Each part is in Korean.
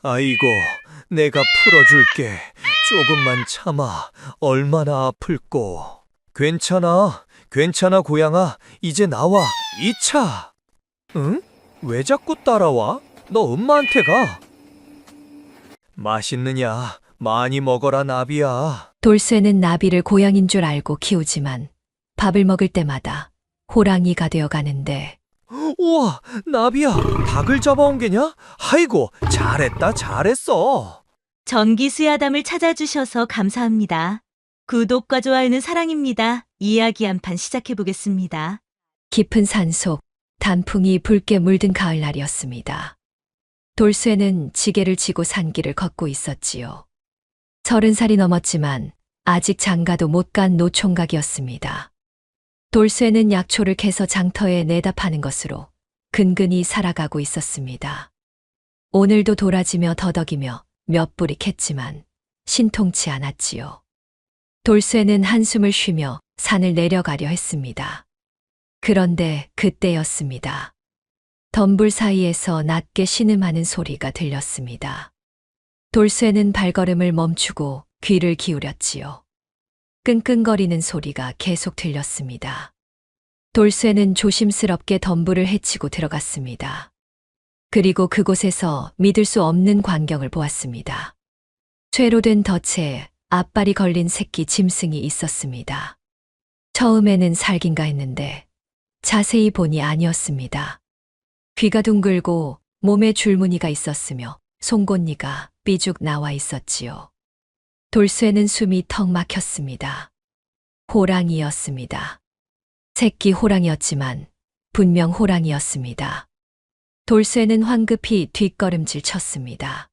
아이고, 내가 풀어줄게. 조금만 참아. 얼마나 아플꼬. 괜찮아. 괜찮아, 고양아. 이제 나와. 2차. 응? 왜 자꾸 따라와? 너 엄마한테 가. 맛있느냐? 많이 먹어라, 나비야. 돌쇠는 나비를 고양인 줄 알고 키우지만 밥을 먹을 때마다 호랑이가 되어 가는데 우와, 나비야. 닭을 잡아온 게냐? 아이고, 잘했다, 잘했어. 전기 수야담을 찾아주셔서 감사합니다. 구독과 좋아요는 사랑입니다. 이야기 한 판 시작해 보겠습니다. 깊은 산속 단풍이 붉게 물든 가을날이었습니다. 돌쇠는 지게를 지고 산길을 걷고 있었지요. 30살이 넘었지만 아직 장가도 못 간 노총각이었습니다. 돌쇠는 약초를 캐서 장터에 내다 파는 것으로 근근히 살아가고 있었습니다. 오늘도 도라지며 더덕이며 몇 뿌리 캤지만 신통치 않았지요. 돌쇠는 한숨을 쉬며 산을 내려가려 했습니다. 그런데 그때였습니다. 덤불 사이에서 낮게 신음하는 소리가 들렸습니다. 돌쇠는 발걸음을 멈추고 귀를 기울였지요. 끙끙거리는 소리가 계속 들렸습니다. 돌쇠는 조심스럽게 덤불을 헤치고 들어갔습니다. 그리고 그곳에서 믿을 수 없는 광경을 보았습니다. 쇠로 된 덫에 앞발이 걸린 새끼 짐승이 있었습니다. 처음에는 살긴가 했는데 자세히 보니 아니었습니다. 귀가 둥글고 몸에 줄무늬가 있었으며 송곳니가 삐죽 나와 있었지요. 돌쇠는 숨이 턱 막혔습니다. 호랑이였습니다. 새끼 호랑이였지만 분명 호랑이였습니다. 돌쇠는 황급히 뒷걸음질 쳤습니다.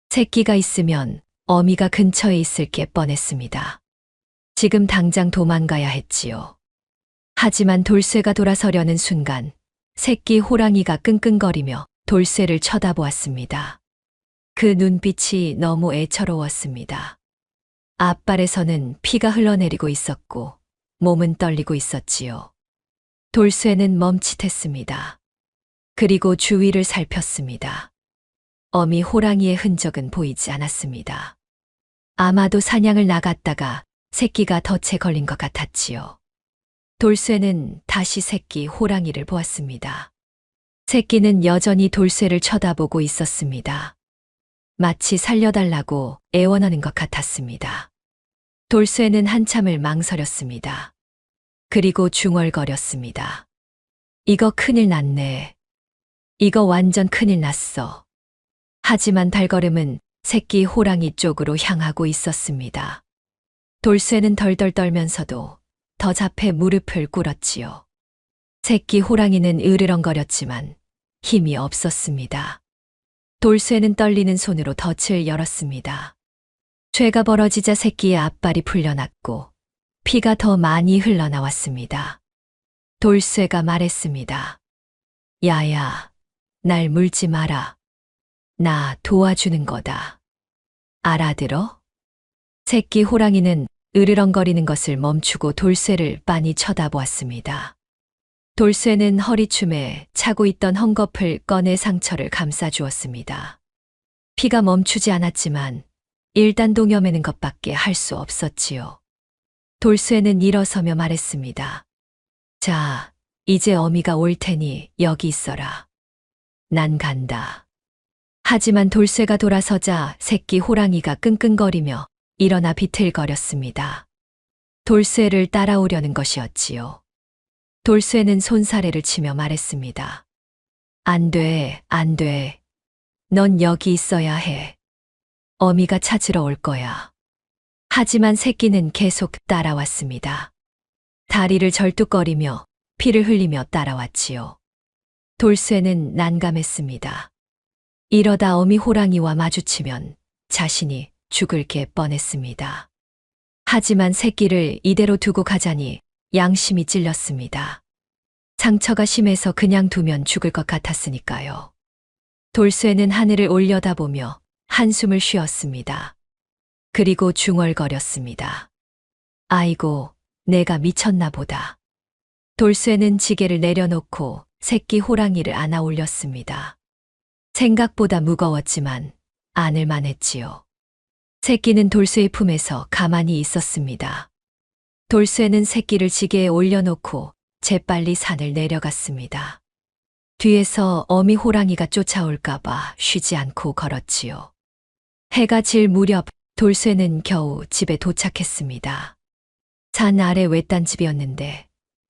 새끼가 있으면 어미가 근처에 있을 게 뻔했습니다. 지금 당장 도망가야 했지요. 하지만 돌쇠가 돌아서려는 순간 새끼 호랑이가 끙끙거리며 돌쇠를 쳐다보았습니다. 그 눈빛이 너무 애처로웠습니다. 앞발에서는 피가 흘러내리고 있었고 몸은 떨리고 있었지요. 돌쇠는 멈칫했습니다. 그리고 주위를 살폈습니다. 어미 호랑이의 흔적은 보이지 않았습니다. 아마도 사냥을 나갔다가 새끼가 덫에 걸린 것 같았지요. 돌쇠는 다시 새끼 호랑이를 보았습니다. 새끼는 여전히 돌쇠를 쳐다보고 있었습니다. 마치 살려달라고 애원하는 것 같았습니다. 돌쇠는 한참을 망설였습니다. 그리고 중얼거렸습니다. 이거 큰일 났네. 이거 완전 큰일 났어. 하지만 발걸음은 새끼 호랑이 쪽으로 향하고 있었습니다. 돌쇠는 덜덜 떨면서도 더 앞에 무릎을 꿇었지요. 새끼 호랑이는 으르렁거렸지만 힘이 없었습니다. 돌쇠는 떨리는 손으로 덫을 열었습니다. 쇠가 벌어지자 새끼의 앞발이 풀려났고 피가 더 많이 흘러나왔습니다. 돌쇠가 말했습니다. 야야, 날 물지 마라. 나 도와주는 거다. 알아들어? 새끼 호랑이는 으르렁거리는 것을 멈추고 돌쇠를 빤히 쳐다보았습니다. 돌쇠는 허리춤에 차고 있던 헝겊을 꺼내 상처를 감싸주었습니다. 피가 멈추지 않았지만 일단 동여매는 것밖에 할 수 없었지요. 돌쇠는 일어서며 말했습니다. 자, 이제 어미가 올 테니 여기 있어라. 난 간다. 하지만 돌쇠가 돌아서자 새끼 호랑이가 끙끙거리며 일어나 비틀거렸습니다. 돌쇠를 따라오려는 것이었지요. 돌쇠는 손사래를 치며 말했습니다. 안 돼, 안 돼. 넌 여기 있어야 해. 어미가 찾으러 올 거야. 하지만 새끼는 계속 따라왔습니다. 다리를 절뚝거리며 피를 흘리며 따라왔지요. 돌쇠는 난감했습니다. 이러다 어미 호랑이와 마주치면 자신이 죽을 게 뻔했습니다. 하지만 새끼를 이대로 두고 가자니 양심이 찔렸습니다. 상처가 심해서 그냥 두면 죽을 것 같았으니까요. 돌쇠는 하늘을 올려다보며 한숨을 쉬었습니다. 그리고 중얼거렸습니다. 아이고, 내가 미쳤나 보다. 돌쇠는 지게를 내려놓고 새끼 호랑이를 안아 올렸습니다. 생각보다 무거웠지만 안을만 했지요. 새끼는 돌쇠의 품에서 가만히 있었습니다. 돌쇠는 새끼를 지게에 올려놓고 재빨리 산을 내려갔습니다. 뒤에서 어미 호랑이가 쫓아올까봐 쉬지 않고 걸었지요. 해가 질 무렵 돌쇠는 겨우 집에 도착했습니다. 산 아래 외딴 집이었는데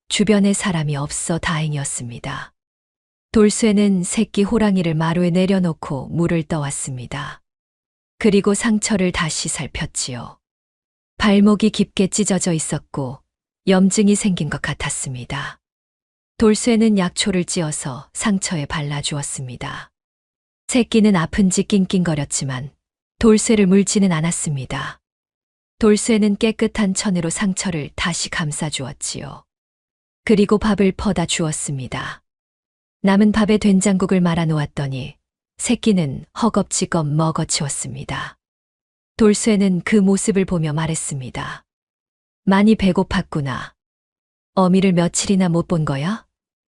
주변에 사람이 없어 다행이었습니다. 돌쇠는 새끼 호랑이를 마루에 내려놓고 물을 떠왔습니다. 그리고 상처를 다시 살폈지요. 발목이 깊게 찢어져 있었고 염증이 생긴 것 같았습니다. 돌쇠는 약초를 찧어서 상처에 발라주었습니다. 새끼는 아픈지 낑낑거렸지만 돌쇠를 물지는 않았습니다. 돌쇠는 깨끗한 천으로 상처를 다시 감싸주었지요. 그리고 밥을 퍼다 주었습니다. 남은 밥에 된장국을 말아 놓았더니 새끼는 허겁지겁 먹어치웠습니다. 돌쇠는 그 모습을 보며 말했습니다. 많이 배고팠구나. 어미를 며칠이나 못 본 거야?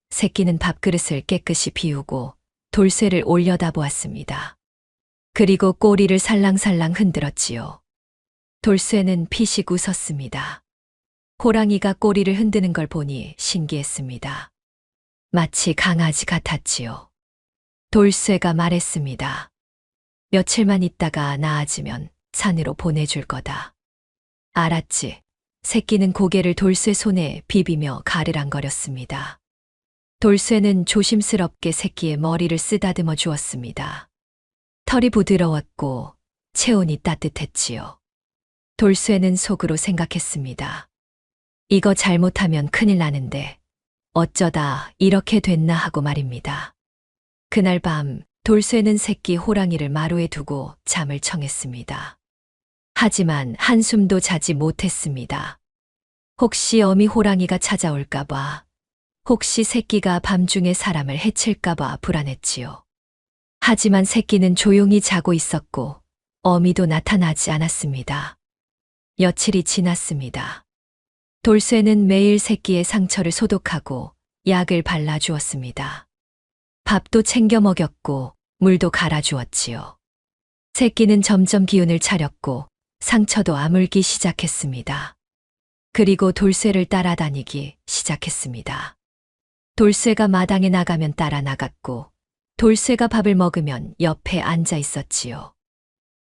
새끼는 밥그릇을 깨끗이 비우고 돌쇠를 올려다 보았습니다. 그리고 꼬리를 살랑살랑 흔들었지요. 돌쇠는 피식 웃었습니다. 호랑이가 꼬리를 흔드는 걸 보니 신기했습니다. 마치 강아지 같았지요. 돌쇠가 말했습니다. 며칠만 있다가 나아지면 산으로 보내줄 거다. 알았지. 새끼는 고개를 돌쇠 손에 비비며 가르랑거렸습니다. 돌쇠는 조심스럽게 새끼의 머리를 쓰다듬어 주었습니다. 털이 부드러웠고 체온이 따뜻했지요. 돌쇠는 속으로 생각했습니다. 이거 잘못하면 큰일 나는데 어쩌다 이렇게 됐나 하고 말입니다. 그날 밤 돌쇠는 새끼 호랑이를 마루에 두고 잠을 청했습니다. 하지만 한숨도 자지 못했습니다. 혹시 어미 호랑이가 찾아올까봐, 혹시 새끼가 밤중에 사람을 해칠까봐 불안했지요. 하지만 새끼는 조용히 자고 있었고 어미도 나타나지 않았습니다. 며칠이 지났습니다. 돌쇠는 매일 새끼의 상처를 소독하고 약을 발라주었습니다. 밥도 챙겨 먹였고 물도 갈아주었지요. 새끼는 점점 기운을 차렸고 상처도 아물기 시작했습니다. 그리고 돌쇠를 따라다니기 시작했습니다. 돌쇠가 마당에 나가면 따라 나갔고 돌쇠가 밥을 먹으면 옆에 앉아 있었지요.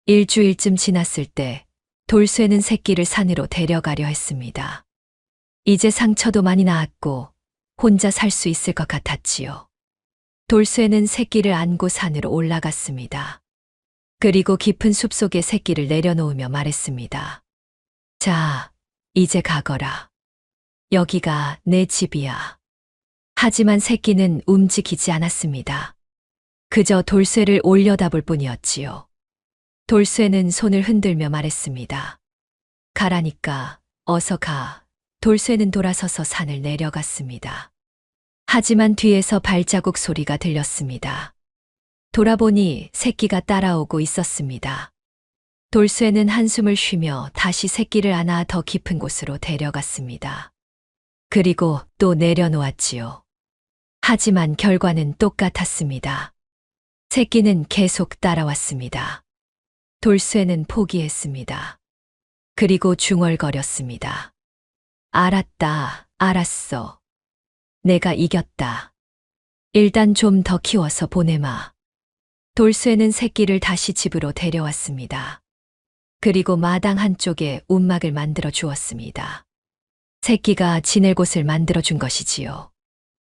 일주일쯤 지났을 때 돌쇠는 새끼를 산으로 데려가려 했습니다. 이제 상처도 많이 나았고 혼자 살 수 있을 것 같았지요. 돌쇠는 새끼를 안고 산으로 올라갔습니다. 그리고 깊은 숲속에 새끼를 내려놓으며 말했습니다. 자, 이제 가거라. 여기가 내 집이야. 하지만 새끼는 움직이지 않았습니다. 그저 돌쇠를 올려다볼 뿐이었지요. 돌쇠는 손을 흔들며 말했습니다. 가라니까 어서 가. 돌쇠는 돌아서서 산을 내려갔습니다. 하지만 뒤에서 발자국 소리가 들렸습니다. 돌아보니 새끼가 따라오고 있었습니다. 돌쇠는 한숨을 쉬며 다시 새끼를 안아 더 깊은 곳으로 데려갔습니다. 그리고 또 내려놓았지요. 하지만 결과는 똑같았습니다. 새끼는 계속 따라왔습니다. 돌쇠는 포기했습니다. 그리고 중얼거렸습니다. 알았다, 알았어. 내가 이겼다. 일단 좀 더 키워서 보내마. 돌쇠는 새끼를 다시 집으로 데려왔습니다. 그리고 마당 한쪽에 움막을 만들어 주었습니다. 새끼가 지낼 곳을 만들어 준 것이지요.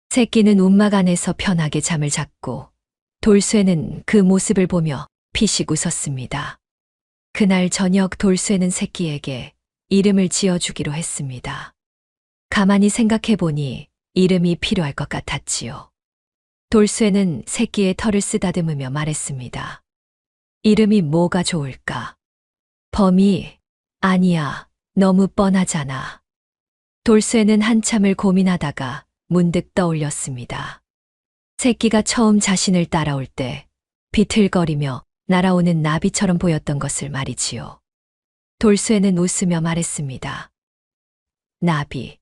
새끼는 움막 안에서 편하게 잠을 잤고 돌쇠는 그 모습을 보며 피식 웃었습니다. 그날 저녁 돌쇠는 새끼에게 이름을 지어주기로 했습니다. 가만히 생각해 보니 이름이 필요할 것 같았지요. 돌쇠는 새끼의 털을 쓰다듬으며 말했습니다. 이름이 뭐가 좋을까? 범이, 아니야, 너무 뻔하잖아. 돌쇠는 한참을 고민하다가 문득 떠올렸습니다. 새끼가 처음 자신을 따라올 때 비틀거리며 날아오는 나비처럼 보였던 것을 말이지요. 돌쇠는 웃으며 말했습니다. 나비.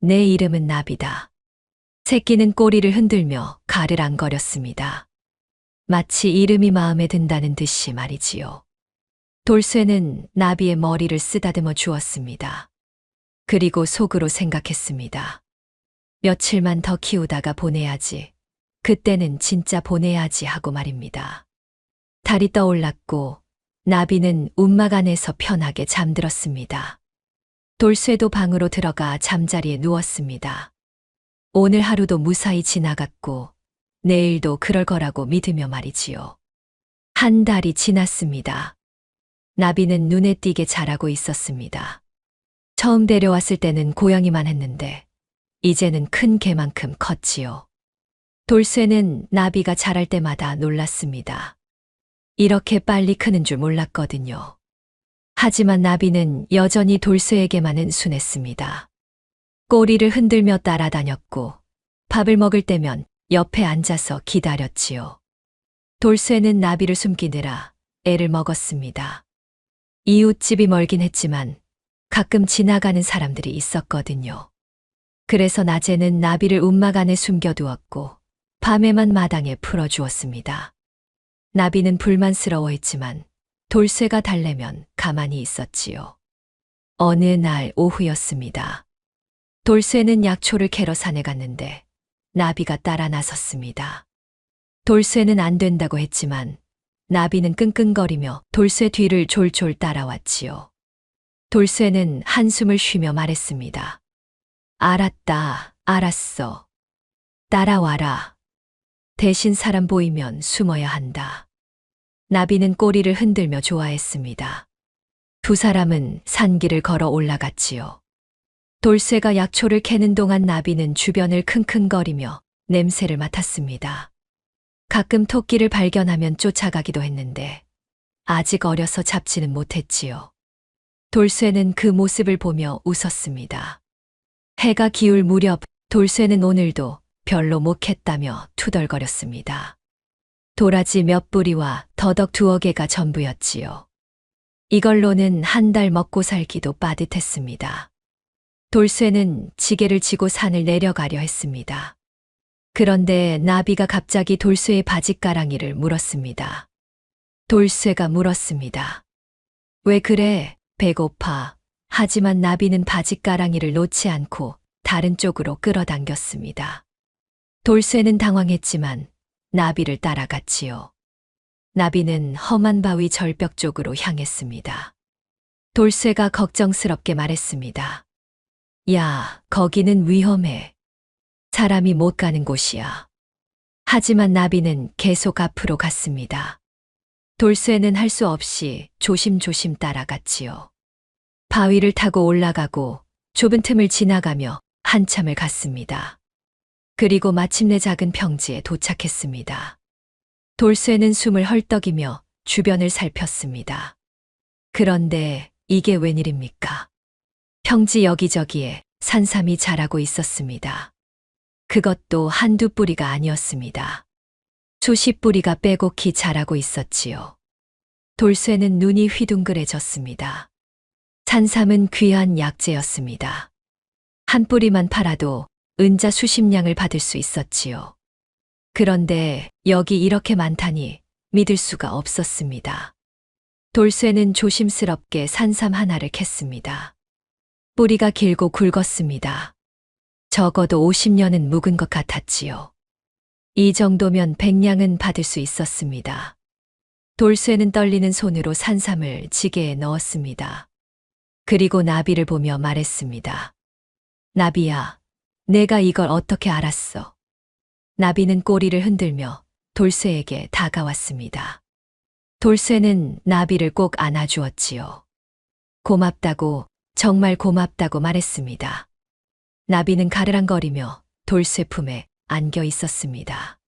내 이름은 나비다. 새끼는 꼬리를 흔들며 가르랑거렸습니다. 마치 이름이 마음에 든다는 듯이 말이지요. 돌쇠는 나비의 머리를 쓰다듬어 주었습니다. 그리고 속으로 생각했습니다. 며칠만 더 키우다가 보내야지. 그때는 진짜 보내야지 하고 말입니다. 달이 떠올랐고 나비는 움막 안에서 편하게 잠들었습니다. 돌쇠도 방으로 들어가 잠자리에 누웠습니다. 오늘 하루도 무사히 지나갔고 내일도 그럴 거라고 믿으며 말이지요. 한 달이 지났습니다. 나비는 눈에 띄게 자라고 있었습니다. 처음 데려왔을 때는 고양이만 했는데 이제는 큰 개만큼 컸지요. 돌쇠는 나비가 자랄 때마다 놀랐습니다. 이렇게 빨리 크는 줄 몰랐거든요. 하지만 나비는 여전히 돌쇠에게만은 순했습니다. 꼬리를 흔들며 따라다녔고 밥을 먹을 때면 옆에 앉아서 기다렸지요. 돌쇠는 나비를 숨기느라 애를 먹었습니다. 이웃집이 멀긴 했지만 가끔 지나가는 사람들이 있었거든요. 그래서 낮에는 나비를 움막 안에 숨겨두었고 밤에만 마당에 풀어주었습니다. 나비는 불만스러워했지만 돌쇠가 달래면 가만히 있었지요. 어느 날 오후였습니다. 돌쇠는 약초를 캐러 산에 갔는데 나비가 따라 나섰습니다. 돌쇠는 안 된다고 했지만 나비는 끙끙거리며 돌쇠 뒤를 졸졸 따라왔지요. 돌쇠는 한숨을 쉬며 말했습니다. 알았다, 알았어. 따라와라. 대신 사람 보이면 숨어야 한다. 나비는 꼬리를 흔들며 좋아했습니다. 두 사람은 산길을 걸어 올라갔지요. 돌쇠가 약초를 캐는 동안 나비는 주변을 킁킁거리며 냄새를 맡았습니다. 가끔 토끼를 발견하면 쫓아가기도 했는데 아직 어려서 잡지는 못했지요. 돌쇠는 그 모습을 보며 웃었습니다. 해가 기울 무렵 돌쇠는 오늘도 별로 못 캤다며 투덜거렸습니다. 도라지 몇 뿌리와 더덕 2-개가 전부였지요. 이걸로는 한 달 먹고 살기도 빠듯했습니다. 돌쇠는 지게를 지고 산을 내려가려 했습니다. 그런데 나비가 갑자기 돌쇠의 바짓가랑이를 물었습니다. 돌쇠가 물었습니다. 왜 그래? 배고파. 하지만 나비는 바짓가랑이를 놓지 않고 다른 쪽으로 끌어당겼습니다. 돌쇠는 당황했지만 나비를 따라갔지요. 나비는 험한 바위 절벽 쪽으로 향했습니다. 돌쇠가 걱정스럽게 말했습니다. 야, 거기는 위험해. 사람이 못 가는 곳이야. 하지만 나비는 계속 앞으로 갔습니다. 돌쇠는 할 수 없이 조심조심 따라갔지요. 바위를 타고 올라가고 좁은 틈을 지나가며 한참을 갔습니다. 그리고 마침내 작은 평지에 도착했습니다. 돌쇠는 숨을 헐떡이며 주변을 살폈습니다. 그런데 이게 웬일입니까? 평지 여기저기에 산삼이 자라고 있었습니다. 그것도 한두 뿌리가 아니었습니다. 수십 뿌리가 빼곡히 자라고 있었지요. 돌쇠는 눈이 휘둥그레졌습니다. 산삼은 귀한 약재였습니다. 한 뿌리만 팔아도 은자 수십 냥을 받을 수 있었지요. 그런데 여기 이렇게 많다니 믿을 수가 없었습니다. 돌쇠는 조심스럽게 산삼 하나를 캤습니다. 뿌리가 길고 굵었습니다. 적어도 50년은 묵은 것 같았지요. 이 정도면 100냥은 받을 수 있었습니다. 돌쇠는 떨리는 손으로 산삼을 지게에 넣었습니다. 그리고 나비를 보며 말했습니다. 나비야, 내가 이걸 어떻게 알았어? 나비는 꼬리를 흔들며 돌쇠에게 다가왔습니다. 돌쇠는 나비를 꼭 안아주었지요. 고맙다고, 정말 고맙다고 말했습니다. 나비는 가르랑거리며 돌쇠 품에 안겨 있었습니다.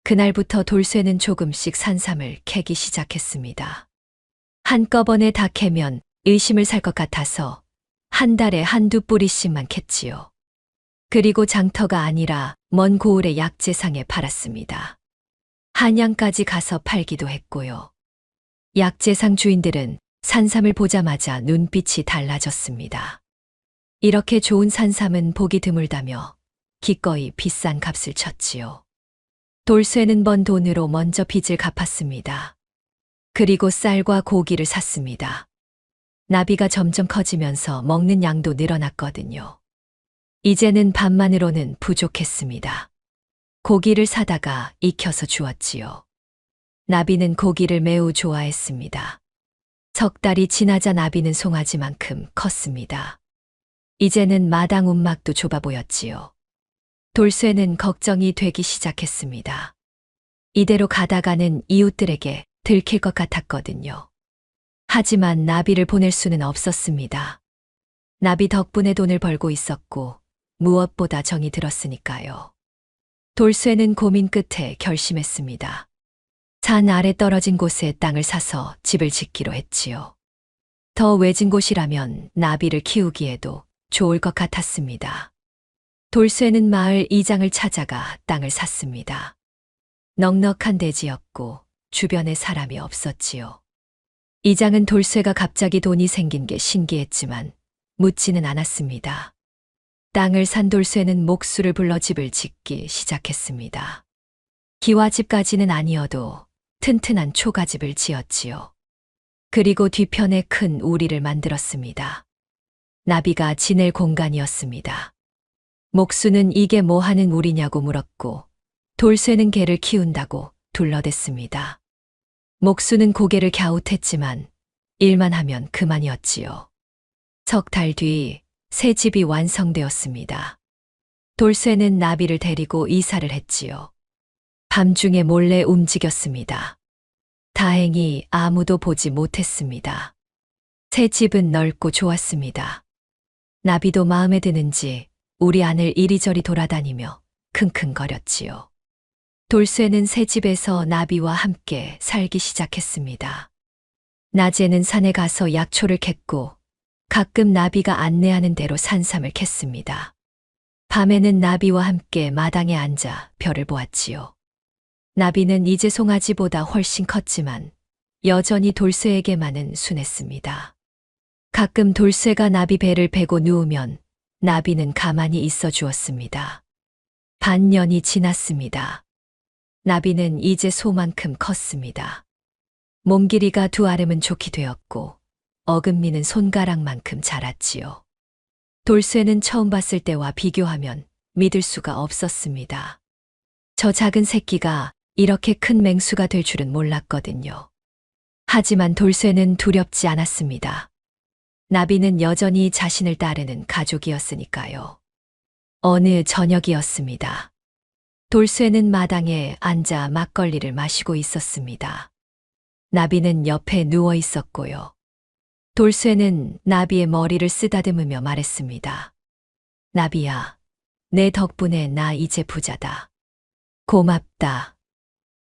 그날부터 돌쇠는 조금씩 산삼을 캐기 시작했습니다. 한꺼번에 다 캐면 의심을 살 것 같아서 한 달에 한두 뿌리씩만 캤지요. 그리고 장터가 아니라 먼 고을의 약재상에 팔았습니다. 한양까지 가서 팔기도 했고요. 약재상 주인들은 산삼을 보자마자 눈빛이 달라졌습니다. 이렇게 좋은 산삼은 보기 드물다며 기꺼이 비싼 값을 쳤지요. 돌쇠는 번 돈으로 먼저 빚을 갚았습니다. 그리고 쌀과 고기를 샀습니다. 나비가 점점 커지면서 먹는 양도 늘어났거든요. 이제는 밥만으로는 부족했습니다. 고기를 사다가 익혀서 주었지요. 나비는 고기를 매우 좋아했습니다. 석 달이 지나자 나비는 송아지만큼 컸습니다. 이제는 마당 움막도 좁아 보였지요. 돌쇠는 걱정이 되기 시작했습니다. 이대로 가다가는 이웃들에게 들킬 것 같았거든요. 하지만 나비를 보낼 수는 없었습니다. 나비 덕분에 돈을 벌고 있었고 무엇보다 정이 들었으니까요. 돌쇠는 고민 끝에 결심했습니다. 산 아래 떨어진 곳에 땅을 사서 집을 짓기로 했지요. 더 외진 곳이라면 나비를 키우기에도 좋을 것 같았습니다. 돌쇠는 마을 이장을 찾아가 땅을 샀습니다. 넉넉한 대지였고 주변에 사람이 없었지요. 이장은 돌쇠가 갑자기 돈이 생긴 게 신기했지만 묻지는 않았습니다. 땅을 산 돌쇠는 목수를 불러 집을 짓기 시작했습니다. 기와집까지는 아니어도 튼튼한 초가집을 지었지요. 그리고 뒤편에 큰 우리를 만들었습니다. 나비가 지낼 공간이었습니다. 목수는 이게 뭐 하는 우리냐고 물었고 돌쇠는 개를 키운다고 둘러댔습니다. 목수는 고개를 갸웃했지만 일만 하면 그만이었지요. 석 달 뒤 새 집이 완성되었습니다. 돌쇠는 나비를 데리고 이사를 했지요. 밤중에 몰래 움직였습니다. 다행히 아무도 보지 못했습니다. 새 집은 넓고 좋았습니다. 나비도 마음에 드는지 우리 안을 이리저리 돌아다니며 킁킁거렸지요. 돌쇠는 새 집에서 나비와 함께 살기 시작했습니다. 낮에는 산에 가서 약초를 캤고 가끔 나비가 안내하는 대로 산삼을 캤습니다. 밤에는 나비와 함께 마당에 앉아 별을 보았지요. 나비는 이제 송아지보다 훨씬 컸지만 여전히 돌쇠에게만은 순했습니다. 가끔 돌쇠가 나비 배를 베고 누우면 나비는 가만히 있어 주었습니다. 반년이 지났습니다. 나비는 이제 소만큼 컸습니다. 몸 길이가 두 아름은 좋게 되었고 어금니는 손가락만큼 자랐지요. 돌쇠는 처음 봤을 때와 비교하면 믿을 수가 없었습니다. 저 작은 새끼가 이렇게 큰 맹수가 될 줄은 몰랐거든요. 하지만 돌쇠는 두렵지 않았습니다. 나비는 여전히 자신을 따르는 가족이었으니까요. 어느 저녁이었습니다. 돌쇠는 마당에 앉아 막걸리를 마시고 있었습니다. 나비는 옆에 누워 있었고요. 돌쇠는 나비의 머리를 쓰다듬으며 말했습니다. 나비야, 내 덕분에 나 이제 부자다. 고맙다.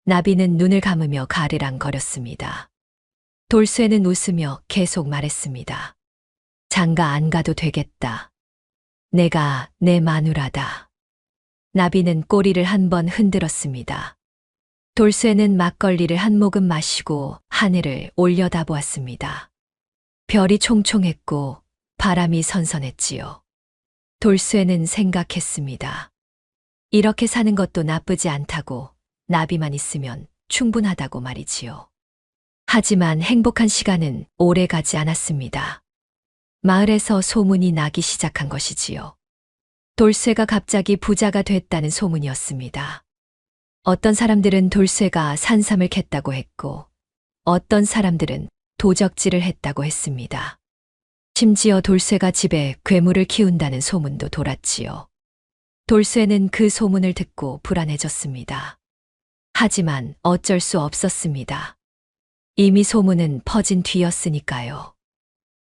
나비는 눈을 감으며 가르랑거렸습니다. 돌쇠는 웃으며 계속 말했습니다. 장가 안 가도 되겠다. 내가 내 마누라다. 나비는 꼬리를 한번 흔들었습니다. 돌쇠는 막걸리를 한 모금 마시고 하늘을 올려다보았습니다. 별이 총총했고 바람이 선선했지요. 돌쇠는 생각했습니다. 이렇게 사는 것도 나쁘지 않다고, 나비만 있으면 충분하다고 말이지요. 하지만 행복한 시간은 오래 가지 않았습니다. 마을에서 소문이 나기 시작한 것이지요. 돌쇠가 갑자기 부자가 됐다는 소문이었습니다. 어떤 사람들은 돌쇠가 산삼을 캤다고 했고, 어떤 사람들은 도적질을 했다고 했습니다. 심지어 돌쇠가 집에 괴물을 키운다는 소문도 돌았지요. 돌쇠는 그 소문을 듣고 불안해졌습니다. 하지만 어쩔 수 없었습니다. 이미 소문은 퍼진 뒤였으니까요.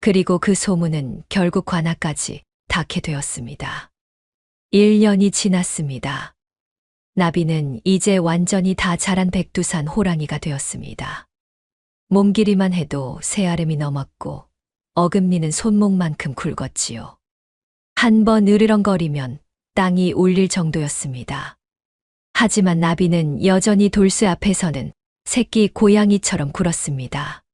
그리고 그 소문은 결국 관아까지 닿게 되었습니다. 1년이 지났습니다. 나비는 이제 완전히 다 자란 백두산 호랑이가 되었습니다. 몸 길이만 해도 세 아름이 넘었고 어금니는 손목만큼 굵었지요. 한 번 으르렁거리면 땅이 울릴 정도였습니다. 하지만 나비는 여전히 돌쇠 앞에서는 새끼 고양이처럼 굴었습니다.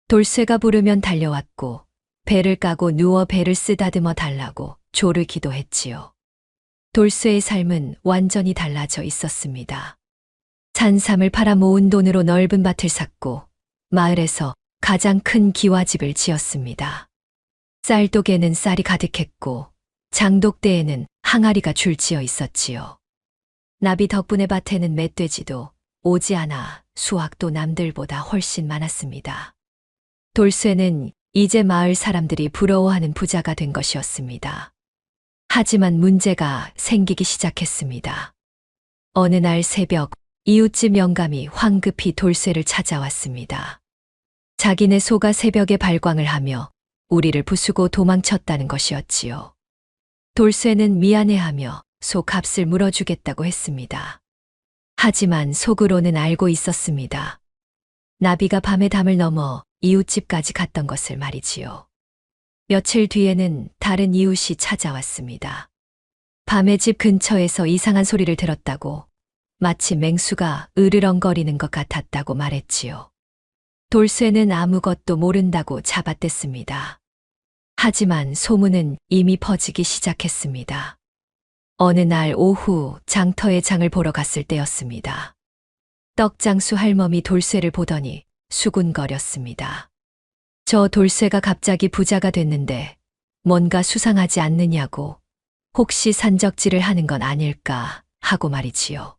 돌쇠가 부르면 달려왔고 배를 까고 누워 배를 쓰다듬어 달라고 조르기도 했지요. 돌쇠의 삶은 완전히 달라져 있었습니다. 산삼을 팔아 모은 돈으로 넓은 밭을 샀고 마을에서 가장 큰 기와집을 지었습니다. 쌀독에는 쌀이 가득했고 장독대에는 항아리가 줄지어 있었지요. 나비 덕분에 밭에는 멧돼지도 오지 않아 수확도 남들보다 훨씬 많았습니다. 돌쇠는 이제 마을 사람들이 부러워하는 부자가 된 것이었습니다. 하지만 문제가 생기기 시작했습니다. 어느 날 새벽 이웃집 영감이 황급히 돌쇠를 찾아왔습니다. 자기네 소가 새벽에 발광을 하며 우리를 부수고 도망쳤다는 것이었지요. 돌쇠는 미안해하며 소 값을 물어주겠다고 했습니다. 하지만 속으로는 알고 있었습니다. 나비가 밤에 담을 넘어 이웃집까지 갔던 것을 말이지요. 며칠 뒤에는 다른 이웃이 찾아왔습니다. 밤에 집 근처에서 이상한 소리를 들었다고, 마치 맹수가 으르렁거리는 것 같았다고 말했지요. 돌쇠는 아무것도 모른다고 잡아댔습니다. 하지만 소문은 이미 퍼지기 시작했습니다. 어느 날 오후 장터에 장을 보러 갔을 때였습니다. 떡장수 할멈이 돌쇠를 보더니 수군거렸습니다. 저 돌쇠가 갑자기 부자가 됐는데 뭔가 수상하지 않느냐고, 혹시 산적질을 하는 건 아닐까 하고 말이지요.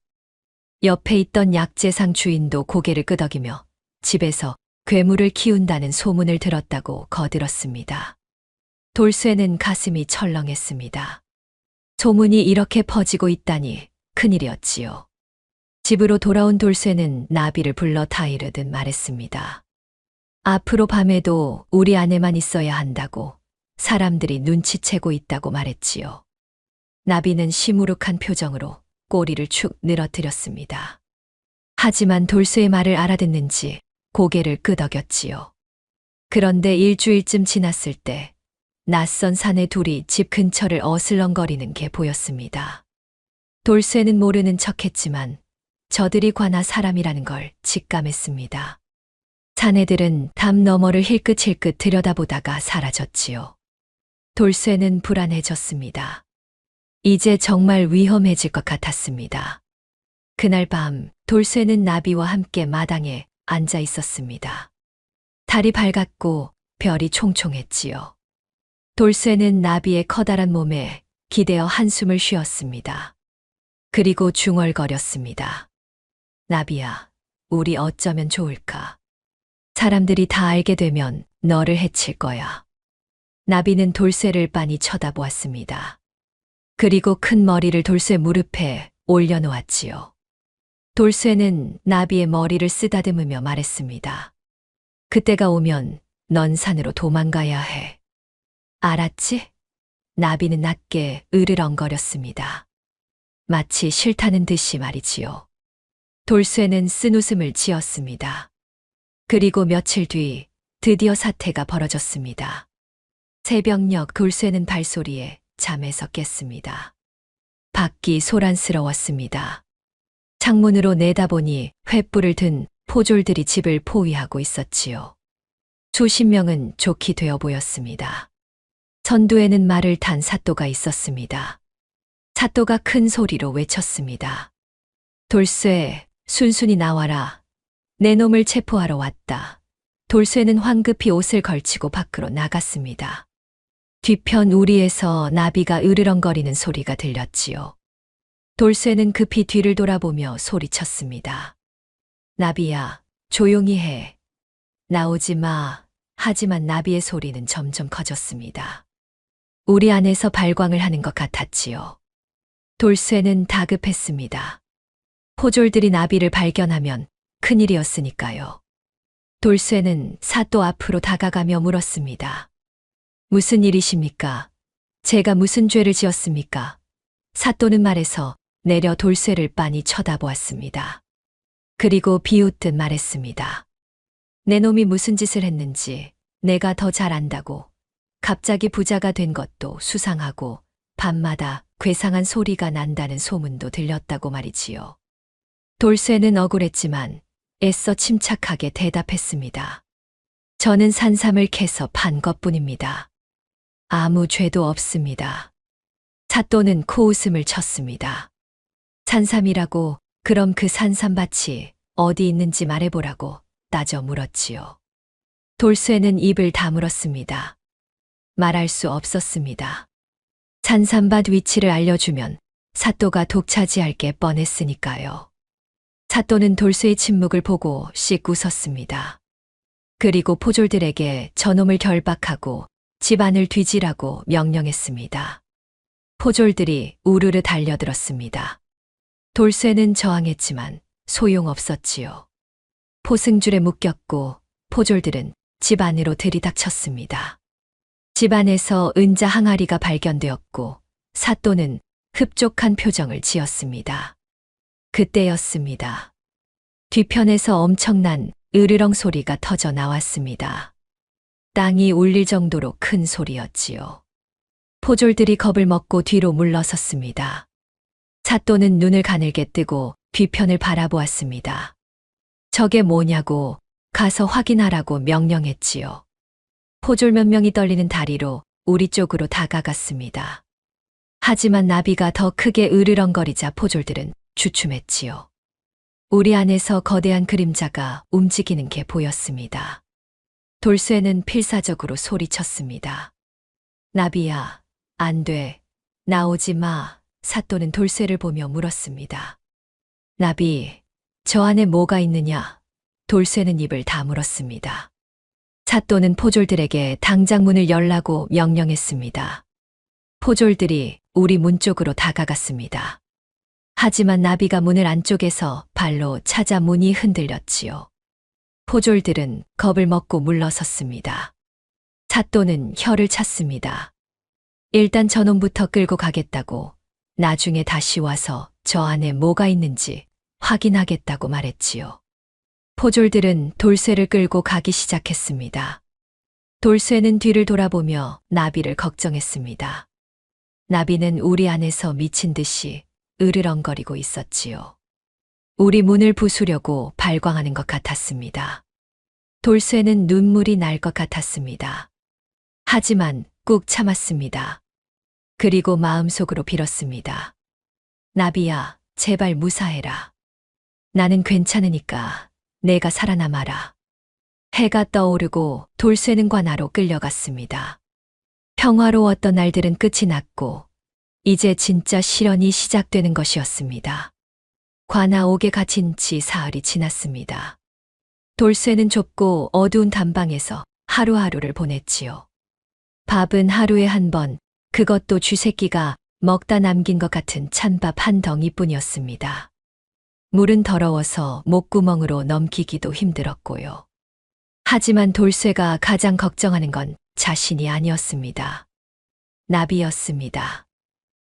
옆에 있던 약재상 주인도 고개를 끄덕이며 집에서 괴물을 키운다는 소문을 들었다고 거들었습니다. 돌쇠는 가슴이 철렁했습니다. 소문이 이렇게 퍼지고 있다니 큰일이었지요. 집으로 돌아온 돌쇠는 나비를 불러 다 이르듯 말했습니다. 앞으로 밤에도 우리 안에만 있어야 한다고, 사람들이 눈치채고 있다고 말했지요. 나비는 시무룩한 표정으로 꼬리를 축 늘어뜨렸습니다. 하지만 돌쇠의 말을 알아듣는지 고개를 끄덕였지요. 그런데 일주일쯤 지났을 때 낯선 사내 둘이 집 근처를 어슬렁거리는 게 보였습니다. 돌쇠는 모르는 척했지만 저들이 관아 사람이라는 걸 직감했습니다. 사내들은 담 너머를 힐끗힐끗 들여다보다가 사라졌지요. 돌쇠는 불안해졌습니다. 이제 정말 위험해질 것 같았습니다. 그날 밤 돌쇠는 나비와 함께 마당에 앉아 있었습니다. 달이 밝았고 별이 총총했지요. 돌쇠는 나비의 커다란 몸에 기대어 한숨을 쉬었습니다. 그리고 중얼거렸습니다. 나비야, 우리 어쩌면 좋을까? 사람들이 다 알게 되면 너를 해칠 거야. 나비는 돌쇠를 빤히 쳐다보았습니다. 그리고 큰 머리를 돌쇠 무릎에 올려놓았지요. 돌쇠는 나비의 머리를 쓰다듬으며 말했습니다. 그때가 오면 넌 산으로 도망가야 해. 알았지? 나비는 낮게 으르렁거렸습니다. 마치 싫다는 듯이 말이지요. 돌쇠는 쓴웃음을 지었습니다. 그리고 며칠 뒤 드디어 사태가 벌어졌습니다. 새벽녘 돌쇠는 발소리에 잠에서 깼습니다. 밖이 소란스러웠습니다. 창문으로 내다보니 횃불을 든 포졸들이 집을 포위하고 있었지요. 수십 명은 좋게 되어 보였습니다. 선두에는 말을 탄 사또가 있었습니다. 사또가 큰 소리로 외쳤습니다. 돌쇠, 순순히 나와라. 내 놈을 체포하러 왔다. 돌쇠는 황급히 옷을 걸치고 밖으로 나갔습니다. 뒤편 우리에서 나비가 으르렁거리는 소리가 들렸지요. 돌쇠는 급히 뒤를 돌아보며 소리쳤습니다. 나비야, 조용히 해. 나오지 마. 하지만 나비의 소리는 점점 커졌습니다. 우리 안에서 발광을 하는 것 같았지요. 돌쇠는 다급했습니다. 포졸들이 나비를 발견하면 큰일이었으니까요. 돌쇠는 사또 앞으로 다가가며 물었습니다. 무슨 일이십니까? 제가 무슨 죄를 지었습니까? 사또는 말해서 내려 돌쇠를 빤히 쳐다보았습니다. 그리고 비웃듯 말했습니다. 내 놈이 무슨 짓을 했는지 내가 더 잘 안다고. 갑자기 부자가 된 것도 수상하고 밤마다 괴상한 소리가 난다는 소문도 들렸다고 말이지요. 돌쇠는 억울했지만 애써 침착하게 대답했습니다. 저는 산삼을 캐서 판 것뿐입니다. 아무 죄도 없습니다. 사또는 코웃음을 쳤습니다. 산삼이라고 그럼 그 산삼밭이 어디 있는지 말해보라고 따져 물었지요. 돌쇠는 입을 다물었습니다. 말할 수 없었습니다. 산삼밭 위치를 알려주면 사또가 독차지할 게 뻔했으니까요. 사또는 돌쇠의 침묵을 보고 씩 웃었습니다. 그리고 포졸들에게 저놈을 결박하고 집안을 뒤지라고 명령했습니다. 포졸들이 우르르 달려들었습니다. 돌쇠는 저항했지만 소용없었지요. 포승줄에 묶였고 포졸들은 집 안으로 들이닥쳤습니다. 집 안에서 은자 항아리가 발견되었고 사또는 흡족한 표정을 지었습니다. 그때였습니다. 뒤편에서 엄청난 으르렁 소리가 터져 나왔습니다. 땅이 울릴 정도로 큰 소리였지요. 포졸들이 겁을 먹고 뒤로 물러섰습니다. 사또는 눈을 가늘게 뜨고 뒤편을 바라보았습니다. 저게 뭐냐고 가서 확인하라고 명령했지요. 포졸 몇 명이 떨리는 다리로 우리 쪽으로 다가갔습니다. 하지만 나비가 더 크게 으르렁거리자 포졸들은 주춤했지요. 우리 안에서 거대한 그림자가 움직이는 게 보였습니다. 돌쇠는 필사적으로 소리쳤습니다. 나비야, 안 돼. 나오지 마. 사또는 돌쇠를 보며 물었습니다. 나비, 저 안에 뭐가 있느냐? 돌쇠는 입을 다물었습니다. 사또는 포졸들에게 당장 문을 열라고 명령했습니다. 포졸들이 우리 문 쪽으로 다가갔습니다. 하지만 나비가 문을 안쪽에서 발로 찾아 문이 흔들렸지요. 포졸들은 겁을 먹고 물러섰습니다. 사또는 혀를 찼습니다. 일단 저놈부터 끌고 가겠다고, 나중에 다시 와서 저 안에 뭐가 있는지 확인하겠다고 말했지요. 포졸들은 돌쇠를 끌고 가기 시작했습니다. 돌쇠는 뒤를 돌아보며 나비를 걱정했습니다. 나비는 우리 안에서 미친 듯이 으르렁거리고 있었지요. 우리 문을 부수려고 발광하는 것 같았습니다. 돌쇠는 눈물이 날 것 같았습니다. 하지만 꾹 참았습니다. 그리고 마음속으로 빌었습니다. 나비야, 제발 무사해라. 나는 괜찮으니까 내가 살아남아라. 해가 떠오르고 돌쇠는 관아로 끌려갔습니다. 평화로웠던 날들은 끝이 났고 이제 진짜 실현이 시작되는 것이었습니다. 관아 옥에 갇힌 지 사흘이 지났습니다. 돌쇠는 좁고 어두운 담방에서 하루하루를 보냈지요. 밥은 하루에 한 번, 그것도 쥐새끼가 먹다 남긴 것 같은 찬밥 한 덩이뿐이었습니다. 물은 더러워서 목구멍으로 넘기기도 힘들었고요. 하지만 돌쇠가 가장 걱정하는 건 자신이 아니었습니다. 나비였습니다.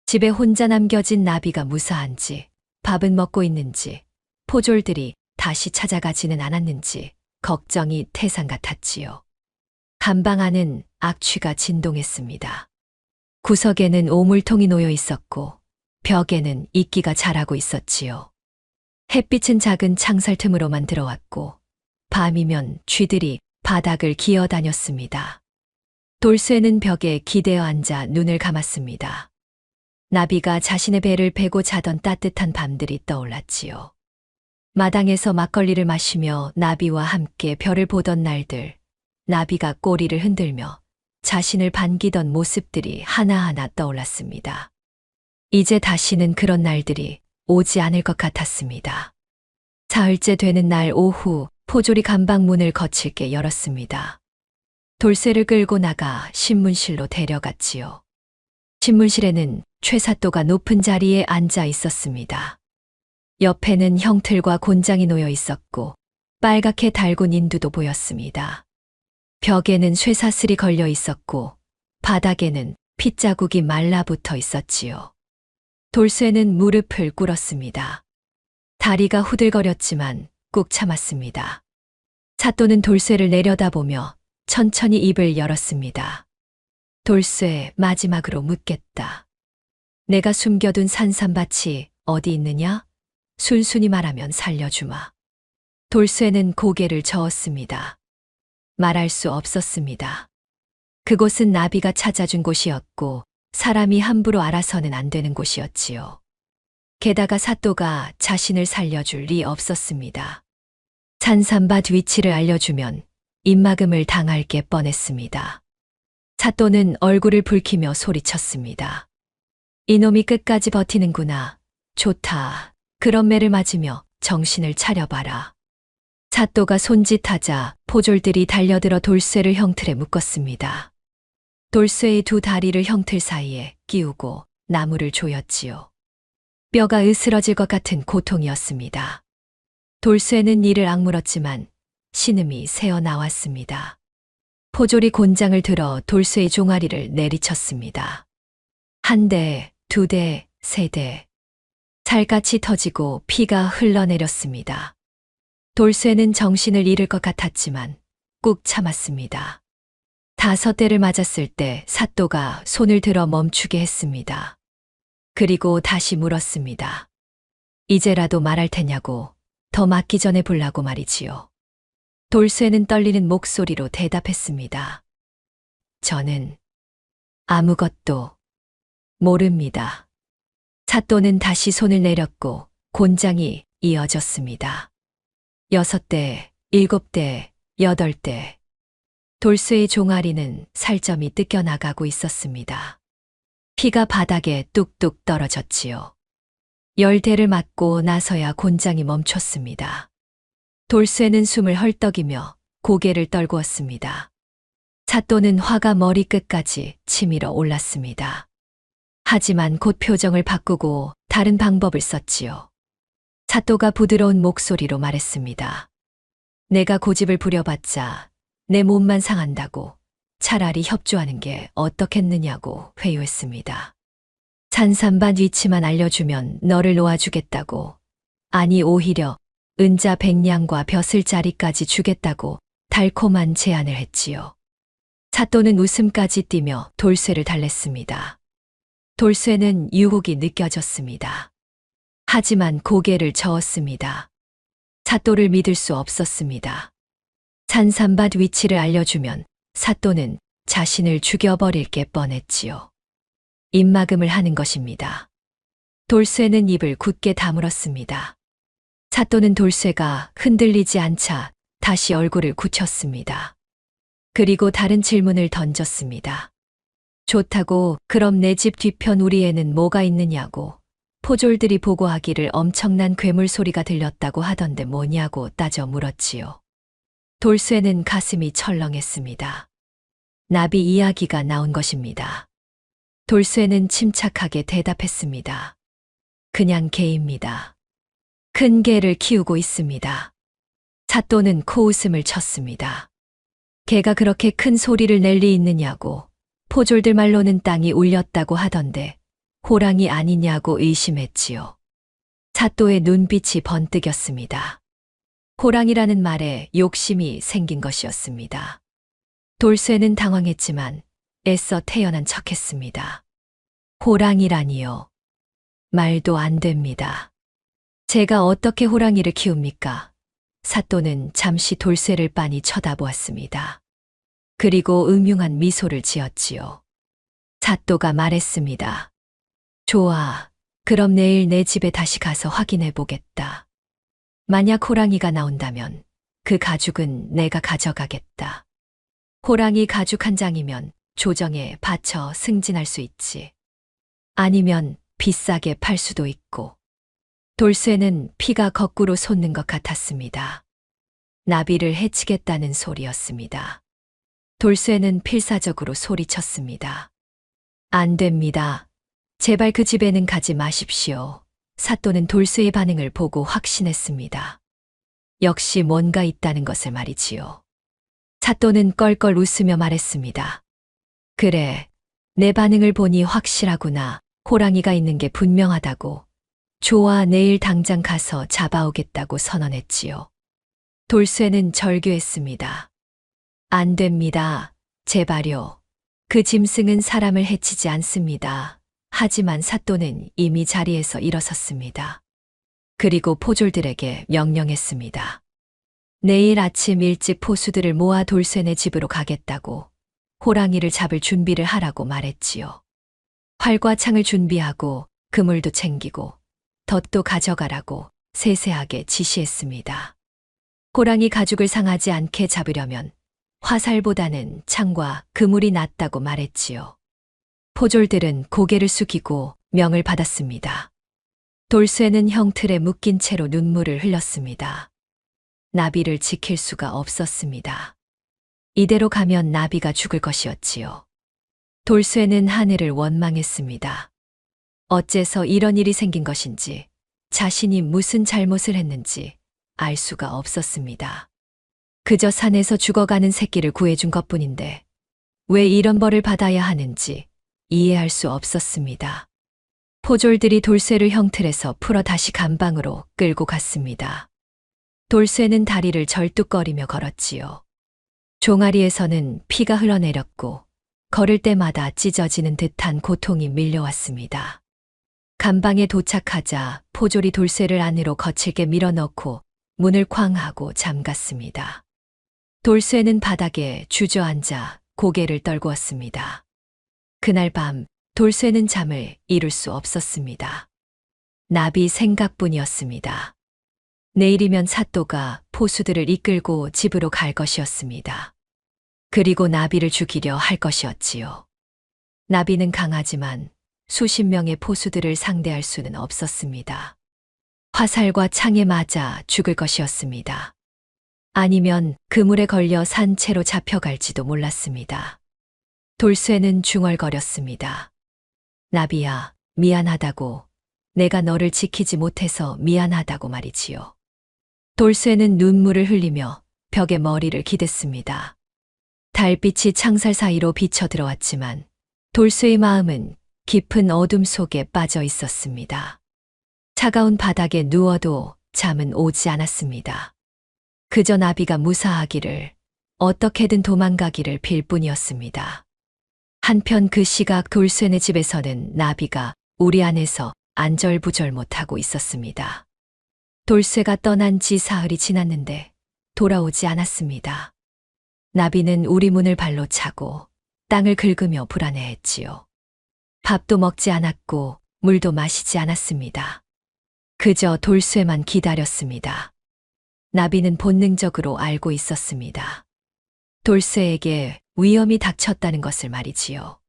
집에 혼자 남겨진 나비가 무사한지, 밥은 먹고 있는지, 포졸들이 다시 찾아가지는 않았는지 걱정이 태산 같았지요. 감방 안은 악취가 진동했습니다. 구석에는 오물통이 놓여 있었고 벽에는 이끼가 자라고 있었지요. 햇빛은 작은 창살 틈으로만 들어왔고 밤이면 쥐들이 바닥을 기어다녔습니다. 돌쇠는 벽에 기대어 앉아 눈을 감았습니다. 나비가 자신의 배를 베고 자던 따뜻한 밤들이 떠올랐지요. 마당에서 막걸리를 마시며 나비와 함께 별을 보던 날들, 나비가 꼬리를 흔들며 자신을 반기던 모습들이 하나하나 떠올랐습니다. 이제 다시는 그런 날들이 오지 않을 것 같았습니다. 사흘째 되는 날 오후 포졸이 감방문을 거칠게 열었습니다. 돌쇠를 끌고 나가 신문실로 데려갔지요. 신문실에는 최사또가 높은 자리에 앉아 있었습니다. 옆에는 형틀과 곤장이 놓여 있었고 빨갛게 달군 인두도 보였습니다. 벽에는 쇠사슬이 걸려 있었고 바닥에는 핏자국이 말라붙어 있었지요. 돌쇠는 무릎을 꿇었습니다. 다리가 후들거렸지만 꾹 참았습니다. 사또는 돌쇠를 내려다보며 천천히 입을 열었습니다. 돌쇠, 마지막으로 묻겠다. 내가 숨겨둔 산삼밭이 어디 있느냐? 순순히 말하면 살려주마. 돌쇠는 고개를 저었습니다. 말할 수 없었습니다. 그곳은 나비가 찾아준 곳이었고 사람이 함부로 알아서는 안 되는 곳이었지요. 게다가 사또가 자신을 살려줄 리 없었습니다. 산삼밭 위치를 알려주면 입막음을 당할 게 뻔했습니다. 사또는 얼굴을 붉히며 소리쳤습니다. 이놈이 끝까지 버티는구나. 좋다. 그런 매를 맞으며 정신을 차려봐라. 사또가 손짓하자 포졸들이 달려들어 돌쇠를 형틀에 묶었습니다. 돌쇠의 두 다리를 형틀 사이에 끼우고 나무를 조였지요. 뼈가 으스러질 것 같은 고통이었습니다. 돌쇠는 이를 악물었지만 신음이 새어 나왔습니다. 포졸이 곤장을 들어 돌쇠의 종아리를 내리쳤습니다. 한 대, 두 대, 세 대. 살갗이 터지고 피가 흘러내렸습니다. 돌쇠는 정신을 잃을 것 같았지만 꾹 참았습니다. 5대를 맞았을 때 사또가 손을 들어 멈추게 했습니다. 그리고 다시 물었습니다. 이제라도 말할 테냐고, 더 맞기 전에 불라고 말이지요. 돌쇠는 떨리는 목소리로 대답했습니다. 저는 아무것도 모릅니다. 사또는 다시 손을 내렸고 곤장이 이어졌습니다. 6대, 7대, 8대. 돌쇠의 종아리는 살점이 뜯겨나가고 있었습니다. 피가 바닥에 뚝뚝 떨어졌지요. 10대를 맞고 나서야 곤장이 멈췄습니다. 돌쇠는 숨을 헐떡이며 고개를 떨구었습니다. 사또는 화가 머리끝까지 치밀어 올랐습니다. 하지만 곧 표정을 바꾸고 다른 방법을 썼지요. 사또가 부드러운 목소리로 말했습니다. 내가 고집을 부려봤자 내 몸만 상한다고, 차라리 협조하는 게 어떻겠느냐고 회유했습니다. 산삼밭 위치만 알려주면 너를 놓아주겠다고, 아니 오히려 은자 100냥과 벼슬자리까지 주겠다고 달콤한 제안을 했지요. 사또는 웃음까지 띠며 돌쇠를 달랬습니다. 돌쇠는 유혹이 느껴졌습니다. 하지만 고개를 저었습니다. 사또를 믿을 수 없었습니다. 산삼밭 위치를 알려주면 사또는 자신을 죽여버릴 게 뻔했지요. 입막음을 하는 것입니다. 돌쇠는 입을 굳게 다물었습니다. 사또는 돌쇠가 흔들리지 않자 다시 얼굴을 굳혔습니다. 그리고 다른 질문을 던졌습니다. 좋다고, 그럼 내 집 뒤편 우리에는 뭐가 있느냐고. 포졸들이 보고하기를 엄청난 괴물 소리가 들렸다고 하던데 뭐냐고 따져 물었지요. 돌쇠는 가슴이 철렁했습니다. 나비 이야기가 나온 것입니다. 돌쇠는 침착하게 대답했습니다. 그냥 개입니다. 큰 개를 키우고 있습니다. 사또는 코웃음을 쳤습니다. 개가 그렇게 큰 소리를 낼 리 있느냐고, 포졸들 말로는 땅이 울렸다고 하던데 호랑이 아니냐고 의심했지요. 사또의 눈빛이 번뜩였습니다. 호랑이라는 말에 욕심이 생긴 것이었습니다. 돌쇠는 당황했지만 애써 태연한 척했습니다. 호랑이라니요. 말도 안 됩니다. 제가 어떻게 호랑이를 키웁니까? 사또는 잠시 돌쇠를 빤히 쳐다보았습니다. 그리고 음흉한 미소를 지었지요. 사또가 말했습니다. 좋아. 그럼 내일 내 집에 다시 가서 확인해 보겠다. 만약 호랑이가 나온다면 그 가죽은 내가 가져가겠다. 호랑이 가죽 한 장이면 조정에 바쳐 승진할 수 있지. 아니면 비싸게 팔 수도 있고. 돌쇠는 피가 거꾸로 솟는 것 같았습니다. 나비를 해치겠다는 소리였습니다. 돌쇠는 필사적으로 소리쳤습니다. 안 됩니다. 제발 그 집에는 가지 마십시오. 사또는 돌쇠의 반응을 보고 확신했습니다. 역시 뭔가 있다는 것을 말이지요. 사또는 껄껄 웃으며 말했습니다. 그래, 내 반응을 보니 확실하구나. 호랑이가 있는 게 분명하다고. 좋아, 내일 당장 가서 잡아오겠다고 선언했지요. 돌쇠는 절규했습니다. 안 됩니다. 제발요. 그 짐승은 사람을 해치지 않습니다. 하지만 사또는 이미 자리에서 일어섰습니다. 그리고 포졸들에게 명령했습니다. 내일 아침 일찍 포수들을 모아 돌쇠네 집으로 가겠다고, 호랑이를 잡을 준비를 하라고 말했지요. 활과 창을 준비하고 그물도 챙기고 덫도 가져가라고 세세하게 지시했습니다. 호랑이 가죽을 상하지 않게 잡으려면 화살보다는 창과 그물이 낫다고 말했지요. 포졸들은 고개를 숙이고 명을 받았습니다. 돌쇠는 형틀에 묶인 채로 눈물을 흘렸습니다. 나비를 지킬 수가 없었습니다. 이대로 가면 나비가 죽을 것이었지요. 돌쇠는 하늘을 원망했습니다. 어째서 이런 일이 생긴 것인지, 자신이 무슨 잘못을 했는지 알 수가 없었습니다. 그저 산에서 죽어가는 새끼를 구해준 것뿐인데 왜 이런 벌을 받아야 하는지 이해할 수 없었습니다. 포졸들이 돌쇠를 형틀에서 풀어 다시 감방으로 끌고 갔습니다. 돌쇠는 다리를 절뚝거리며 걸었지요. 종아리에서는 피가 흘러내렸고 걸을 때마다 찢어지는 듯한 고통이 밀려왔습니다. 감방에 도착하자 포졸이 돌쇠를 안으로 거칠게 밀어넣고 문을 쾅 하고 잠갔습니다. 돌쇠는 바닥에 주저앉아 고개를 떨구었습니다. 그날 밤 돌쇠는 잠을 이룰 수 없었습니다. 나비 생각뿐이었습니다. 내일이면 사또가 포수들을 이끌고 집으로 갈 것이었습니다. 그리고 나비를 죽이려 할 것이었지요. 나비는 강하지만 수십 명의 포수들을 상대할 수는 없었습니다. 화살과 창에 맞아 죽을 것이었습니다. 아니면 그물에 걸려 산채로 잡혀갈지도 몰랐습니다. 돌쇠는 중얼거렸습니다. 나비야, 미안하다고. 내가 너를 지키지 못해서 미안하다고 말이지요. 돌쇠는 눈물을 흘리며 벽에 머리를 기댔습니다. 달빛이 창살 사이로 비쳐 들어왔지만 돌쇠의 마음은 깊은 어둠 속에 빠져 있었습니다. 차가운 바닥에 누워도 잠은 오지 않았습니다. 그저 나비가 무사하기를, 어떻게든 도망가기를 빌 뿐이었습니다. 한편 그 시각 돌쇠네 집에서는 나비가 우리 안에서 안절부절 못하고 있었습니다. 돌쇠가 떠난 지 사흘이 지났는데 돌아오지 않았습니다. 나비는 우리 문을 발로 차고 땅을 긁으며 불안해했지요. 밥도 먹지 않았고 물도 마시지 않았습니다. 그저 돌쇠만 기다렸습니다. 나비는 본능적으로 알고 있었습니다. 돌쇠에게 위험이 닥쳤다는 것을 말이지요.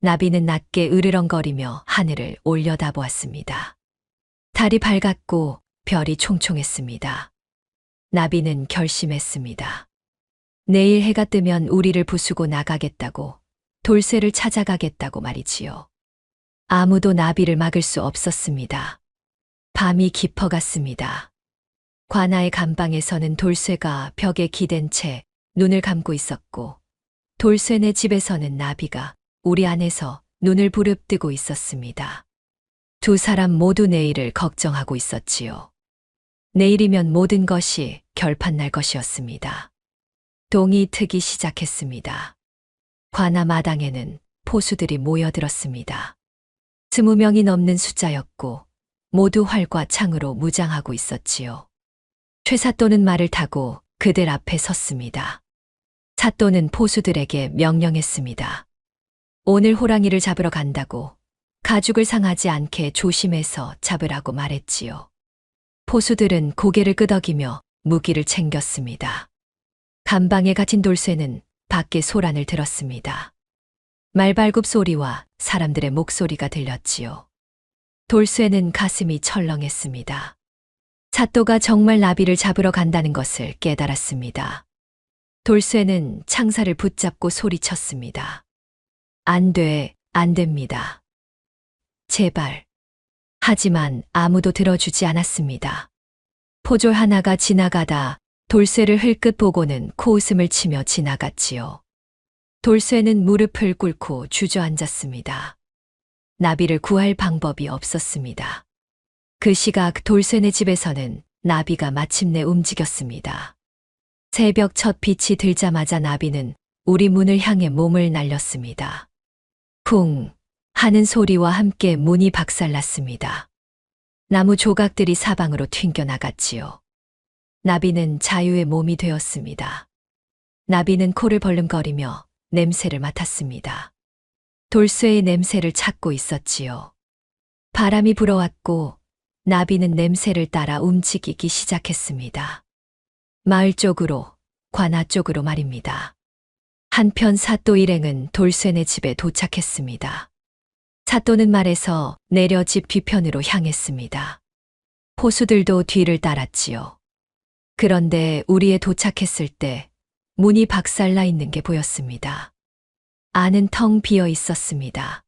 나비는 낮게 으르렁거리며 하늘을 올려다보았습니다. 달이 밝았고 별이 총총했습니다. 나비는 결심했습니다. 내일 해가 뜨면 우리를 부수고 나가겠다고, 돌쇠를 찾아가겠다고 말이지요. 아무도 나비를 막을 수 없었습니다. 밤이 깊어갔습니다. 관아의 감방에서는 돌쇠가 벽에 기댄 채 눈을 감고 있었고, 돌쇠네 집에서는 나비가 우리 안에서 눈을 부릅뜨고 있었습니다. 두 사람 모두 내일을 걱정하고 있었지요. 내일이면 모든 것이 결판날 것이었습니다. 동이 트기 시작했습니다. 관아 마당에는 포수들이 모여들었습니다. 20명이 넘는 숫자였고 모두 활과 창으로 무장하고 있었지요. 최사또는 말을 타고 그들 앞에 섰습니다. 사또는 포수들에게 명령했습니다. 오늘 호랑이를 잡으러 간다고 가죽을 상하지 않게 조심해서 잡으라고 말했지요. 포수들은 고개를 끄덕이며 무기를 챙겼습니다. 감방에 갇힌 돌쇠는 밖에 소란을 들었습니다. 말발굽 소리와 사람들의 목소리가 들렸지요. 돌쇠는 가슴이 철렁했습니다. 사또가 정말 나비를 잡으러 간다는 것을 깨달았습니다. 돌쇠는 창살을 붙잡고 소리쳤습니다. 안 돼, 안 됩니다. 제발. 하지만 아무도 들어주지 않았습니다. 포졸 하나가 지나가다 돌쇠를 흘끗 보고는 코웃음을 치며 지나갔지요. 돌쇠는 무릎을 꿇고 주저앉았습니다. 나비를 구할 방법이 없었습니다. 그 시각 돌쇠네 집에서는 나비가 마침내 움직였습니다. 새벽 첫 빛이 들자마자 나비는 우리 문을 향해 몸을 날렸습니다. 쿵 하는 소리와 함께 문이 박살났습니다. 나무 조각들이 사방으로 튕겨나갔지요. 나비는 자유의 몸이 되었습니다. 나비는 코를 벌름거리며 냄새를 맡았습니다. 돌쇠의 냄새를 찾고 있었지요. 바람이 불어왔고 나비는 냄새를 따라 움직이기 시작했습니다. 마을 쪽으로, 관아 쪽으로 말입니다. 한편 사또 일행은 돌쇠네 집에 도착했습니다. 사또는 말에서 내려 집 뒤편으로 향했습니다. 포수들도 뒤를 따랐지요. 그런데 우리에 도착했을 때 문이 박살나 있는 게 보였습니다. 안은 텅 비어 있었습니다.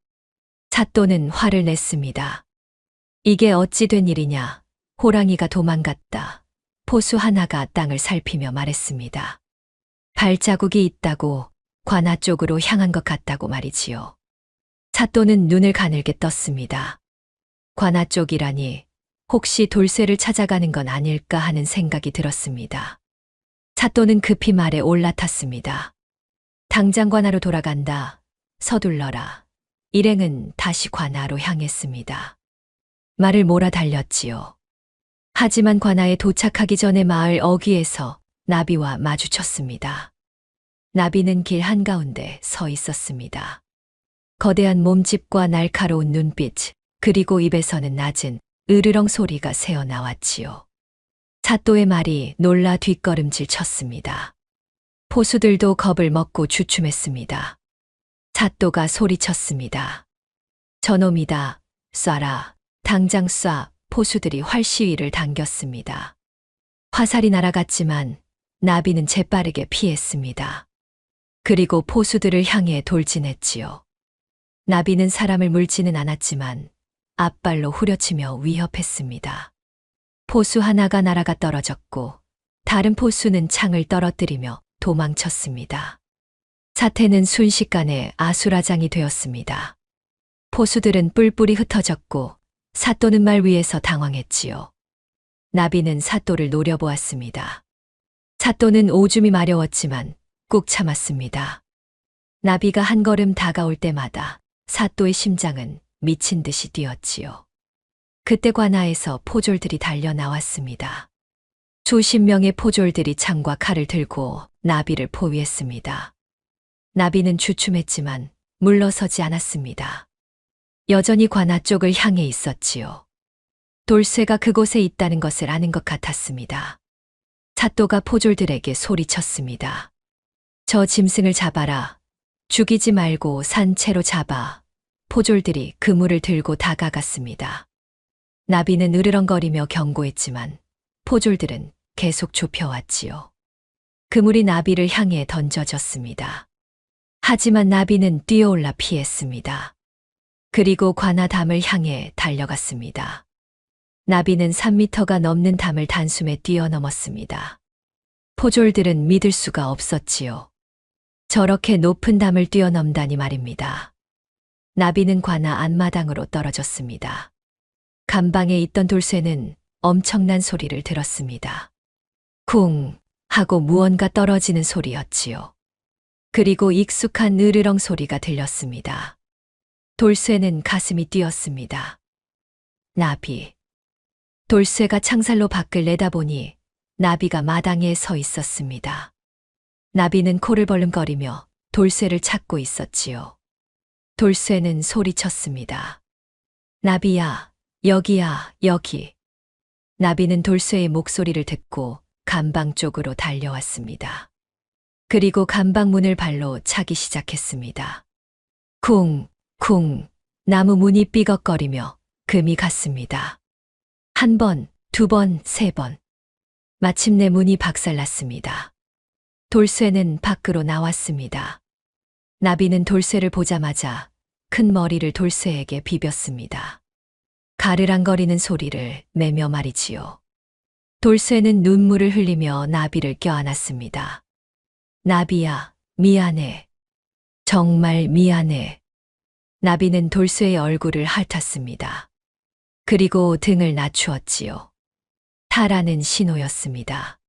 사또는 화를 냈습니다. 이게 어찌 된 일이냐? 호랑이가 도망갔다. 포수 하나가 땅을 살피며 말했습니다. 발자국이 있다고 관아 쪽으로 향한 것 같다고 말이지요. 사또는 눈을 가늘게 떴습니다. 관아 쪽이라니 혹시 돌쇠를 찾아가는 건 아닐까 하는 생각이 들었습니다. 사또는 급히 말에 올라탔습니다. 당장 관아로 돌아간다. 서둘러라. 일행은 다시 관아로 향했습니다. 말을 몰아달렸지요. 하지만 관아에 도착하기 전에 마을 어귀에서 나비와 마주쳤습니다. 나비는 길 한가운데 서 있었습니다. 거대한 몸집과 날카로운 눈빛, 그리고 입에서는 낮은 으르렁 소리가 새어나왔지요. 사또의 말이 놀라 뒷걸음질 쳤습니다. 포수들도 겁을 먹고 주춤했습니다. 사또가 소리쳤습니다. 저놈이다. 쏴라. 당장 쏴. 포수들이 활시위를 당겼습니다. 화살이 날아갔지만 나비는 재빠르게 피했습니다. 그리고 포수들을 향해 돌진했지요. 나비는 사람을 물지는 않았지만 앞발로 후려치며 위협했습니다. 포수 하나가 날아가 떨어졌고 다른 포수는 창을 떨어뜨리며 도망쳤습니다. 사태는 순식간에 아수라장이 되었습니다. 포수들은 뿔뿔이 흩어졌고 사또는 말 위에서 당황했지요. 나비는 사또를 노려보았습니다. 사또는 오줌이 마려웠지만 꾹 참았습니다. 나비가 한 걸음 다가올 때마다 사또의 심장은 미친 듯이 뛰었지요. 그때 관아에서 포졸들이 달려 나왔습니다. 수십 명의 포졸들이 창과 칼을 들고 나비를 포위했습니다. 나비는 주춤했지만 물러서지 않았습니다. 여전히 관아 쪽을 향해 있었지요. 돌쇠가 그곳에 있다는 것을 아는 것 같았습니다. 사또가 포졸들에게 소리쳤습니다. 저 짐승을 잡아라. 죽이지 말고 산채로 잡아. 포졸들이 그물을 들고 다가갔습니다. 나비는 으르렁거리며 경고했지만 포졸들은 계속 좁혀왔지요. 그물이 나비를 향해 던져졌습니다. 하지만 나비는 뛰어올라 피했습니다. 그리고 관아 담을 향해 달려갔습니다. 나비는 3미터가 넘는 담을 단숨에 뛰어넘었습니다. 포졸들은 믿을 수가 없었지요. 저렇게 높은 담을 뛰어넘다니 말입니다. 나비는 관아 앞마당으로 떨어졌습니다. 감방에 있던 돌쇠는 엄청난 소리를 들었습니다. 쿵 하고 무언가 떨어지는 소리였지요. 그리고 익숙한 으르렁 소리가 들렸습니다. 돌쇠는 가슴이 뛰었습니다. 나비. 돌쇠가 창살로 밖을 내다보니 나비가 마당에 서 있었습니다. 나비는 코를 벌름거리며 돌쇠를 찾고 있었지요. 돌쇠는 소리쳤습니다. 나비야, 여기야, 여기. 나비는 돌쇠의 목소리를 듣고 감방 쪽으로 달려왔습니다. 그리고 감방 문을 발로 차기 시작했습니다. 쿵, 쿵, 나무 문이 삐걱거리며 금이 갔습니다. 한 번, 두 번, 세 번. 마침내 문이 박살났습니다. 돌쇠는 밖으로 나왔습니다. 나비는 돌쇠를 보자마자 큰 머리를 돌쇠에게 비볐습니다. 가르랑거리는 소리를 내며 말이지요. 돌쇠는 눈물을 흘리며 나비를 껴안았습니다. 나비야, 미안해. 정말 미안해. 나비는 돌쇠의 얼굴을 핥았습니다. 그리고 등을 낮추었지요. 타라는 신호였습니다.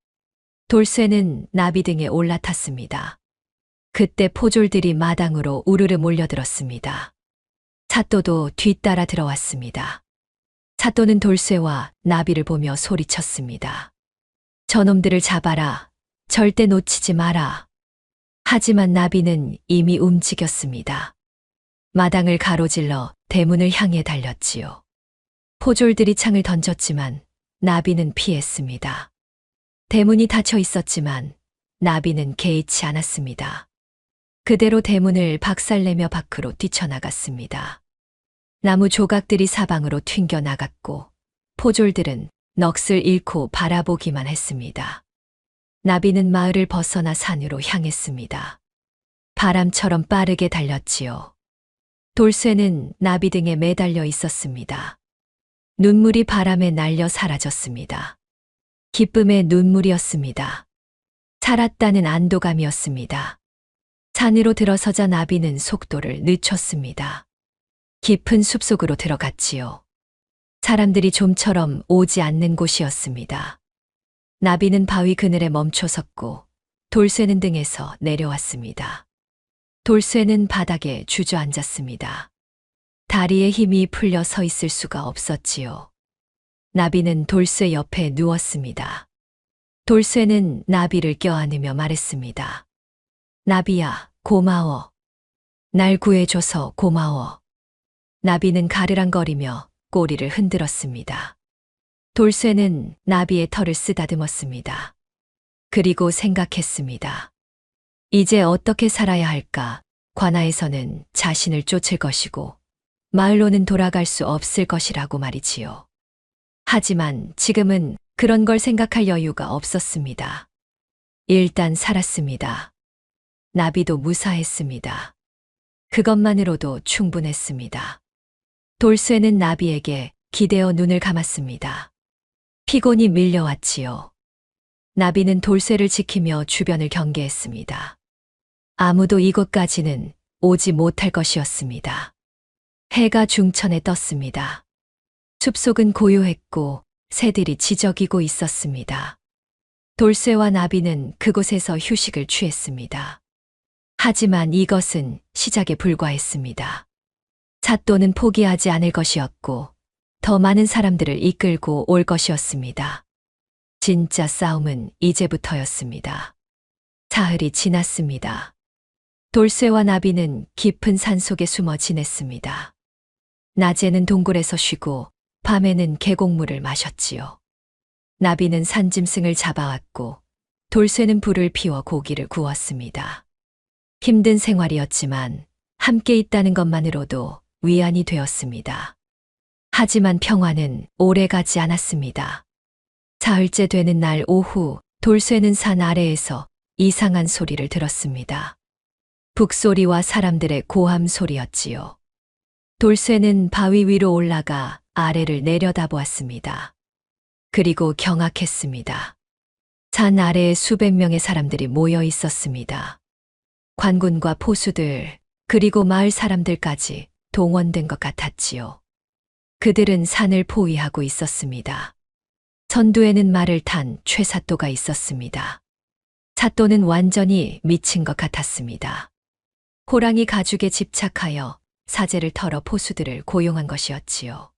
돌쇠는 나비 등에 올라탔습니다. 그때 포졸들이 마당으로 우르르 몰려들었습니다. 사또도 뒤따라 들어왔습니다. 사또는 돌쇠와 나비를 보며 소리쳤습니다. 저놈들을 잡아라. 절대 놓치지 마라. 하지만 나비는 이미 움직였습니다. 마당을 가로질러 대문을 향해 달렸지요. 포졸들이 창을 던졌지만 나비는 피했습니다. 대문이 닫혀 있었지만 나비는 개의치 않았습니다. 그대로 대문을 박살내며 밖으로 뛰쳐나갔습니다. 나무 조각들이 사방으로 튕겨 나갔고 포졸들은 넋을 잃고 바라보기만 했습니다. 나비는 마을을 벗어나 산으로 향했습니다. 바람처럼 빠르게 달렸지요. 돌쇠는 나비 등에 매달려 있었습니다. 눈물이 바람에 날려 사라졌습니다. 기쁨의 눈물이었습니다. 살았다는 안도감이었습니다. 산으로 들어서자 나비는 속도를 늦췄습니다. 깊은 숲속으로 들어갔지요. 사람들이 좀처럼 오지 않는 곳이었습니다. 나비는 바위 그늘에 멈춰 섰고 돌쇠는 등에서 내려왔습니다. 돌쇠는 바닥에 주저앉았습니다. 다리에 힘이 풀려 서 있을 수가 없었지요. 나비는 돌쇠 옆에 누웠습니다. 돌쇠는 나비를 껴안으며 말했습니다. 나비야, 고마워. 날 구해줘서 고마워. 나비는 가르랑거리며 꼬리를 흔들었습니다. 돌쇠는 나비의 털을 쓰다듬었습니다. 그리고 생각했습니다. 이제 어떻게 살아야 할까? 관아에서는 자신을 쫓을 것이고 마을로는 돌아갈 수 없을 것이라고 말이지요. 하지만 지금은 그런 걸 생각할 여유가 없었습니다. 일단 살았습니다. 나비도 무사했습니다. 그것만으로도 충분했습니다. 돌쇠는 나비에게 기대어 눈을 감았습니다. 피곤이 밀려왔지요. 나비는 돌쇠를 지키며 주변을 경계했습니다. 아무도 이곳까지는 오지 못할 것이었습니다. 해가 중천에 떴습니다. 숲속은 고요했고 새들이 지저귀고 있었습니다. 돌쇠와 나비는 그곳에서 휴식을 취했습니다. 하지만 이것은 시작에 불과했습니다. 사또는 포기하지 않을 것이었고 더 많은 사람들을 이끌고 올 것이었습니다. 진짜 싸움은 이제부터였습니다. 사흘이 지났습니다. 돌쇠와 나비는 깊은 산속에 숨어 지냈습니다. 낮에는 동굴에서 쉬고 밤에는 계곡물을 마셨지요. 나비는 산짐승을 잡아왔고 돌쇠는 불을 피워 고기를 구웠습니다. 힘든 생활이었지만 함께 있다는 것만으로도 위안이 되었습니다. 하지만 평화는 오래가지 않았습니다. 사흘째 되는 날 오후 돌쇠는 산 아래에서 이상한 소리를 들었습니다. 북소리와 사람들의 고함 소리였지요. 돌쇠는 바위 위로 올라가 아래를 내려다보았습니다. 그리고 경악했습니다. 산 아래에 수백 명의 사람들이 모여 있었습니다. 관군과 포수들, 그리고 마을 사람들까지 동원된 것 같았지요. 그들은 산을 포위하고 있었습니다. 선두에는 말을 탄 최사또가 있었습니다. 사또는 완전히 미친 것 같았습니다. 호랑이 가죽에 집착하여 사제를 털어 포수들을 고용한 것이었지요.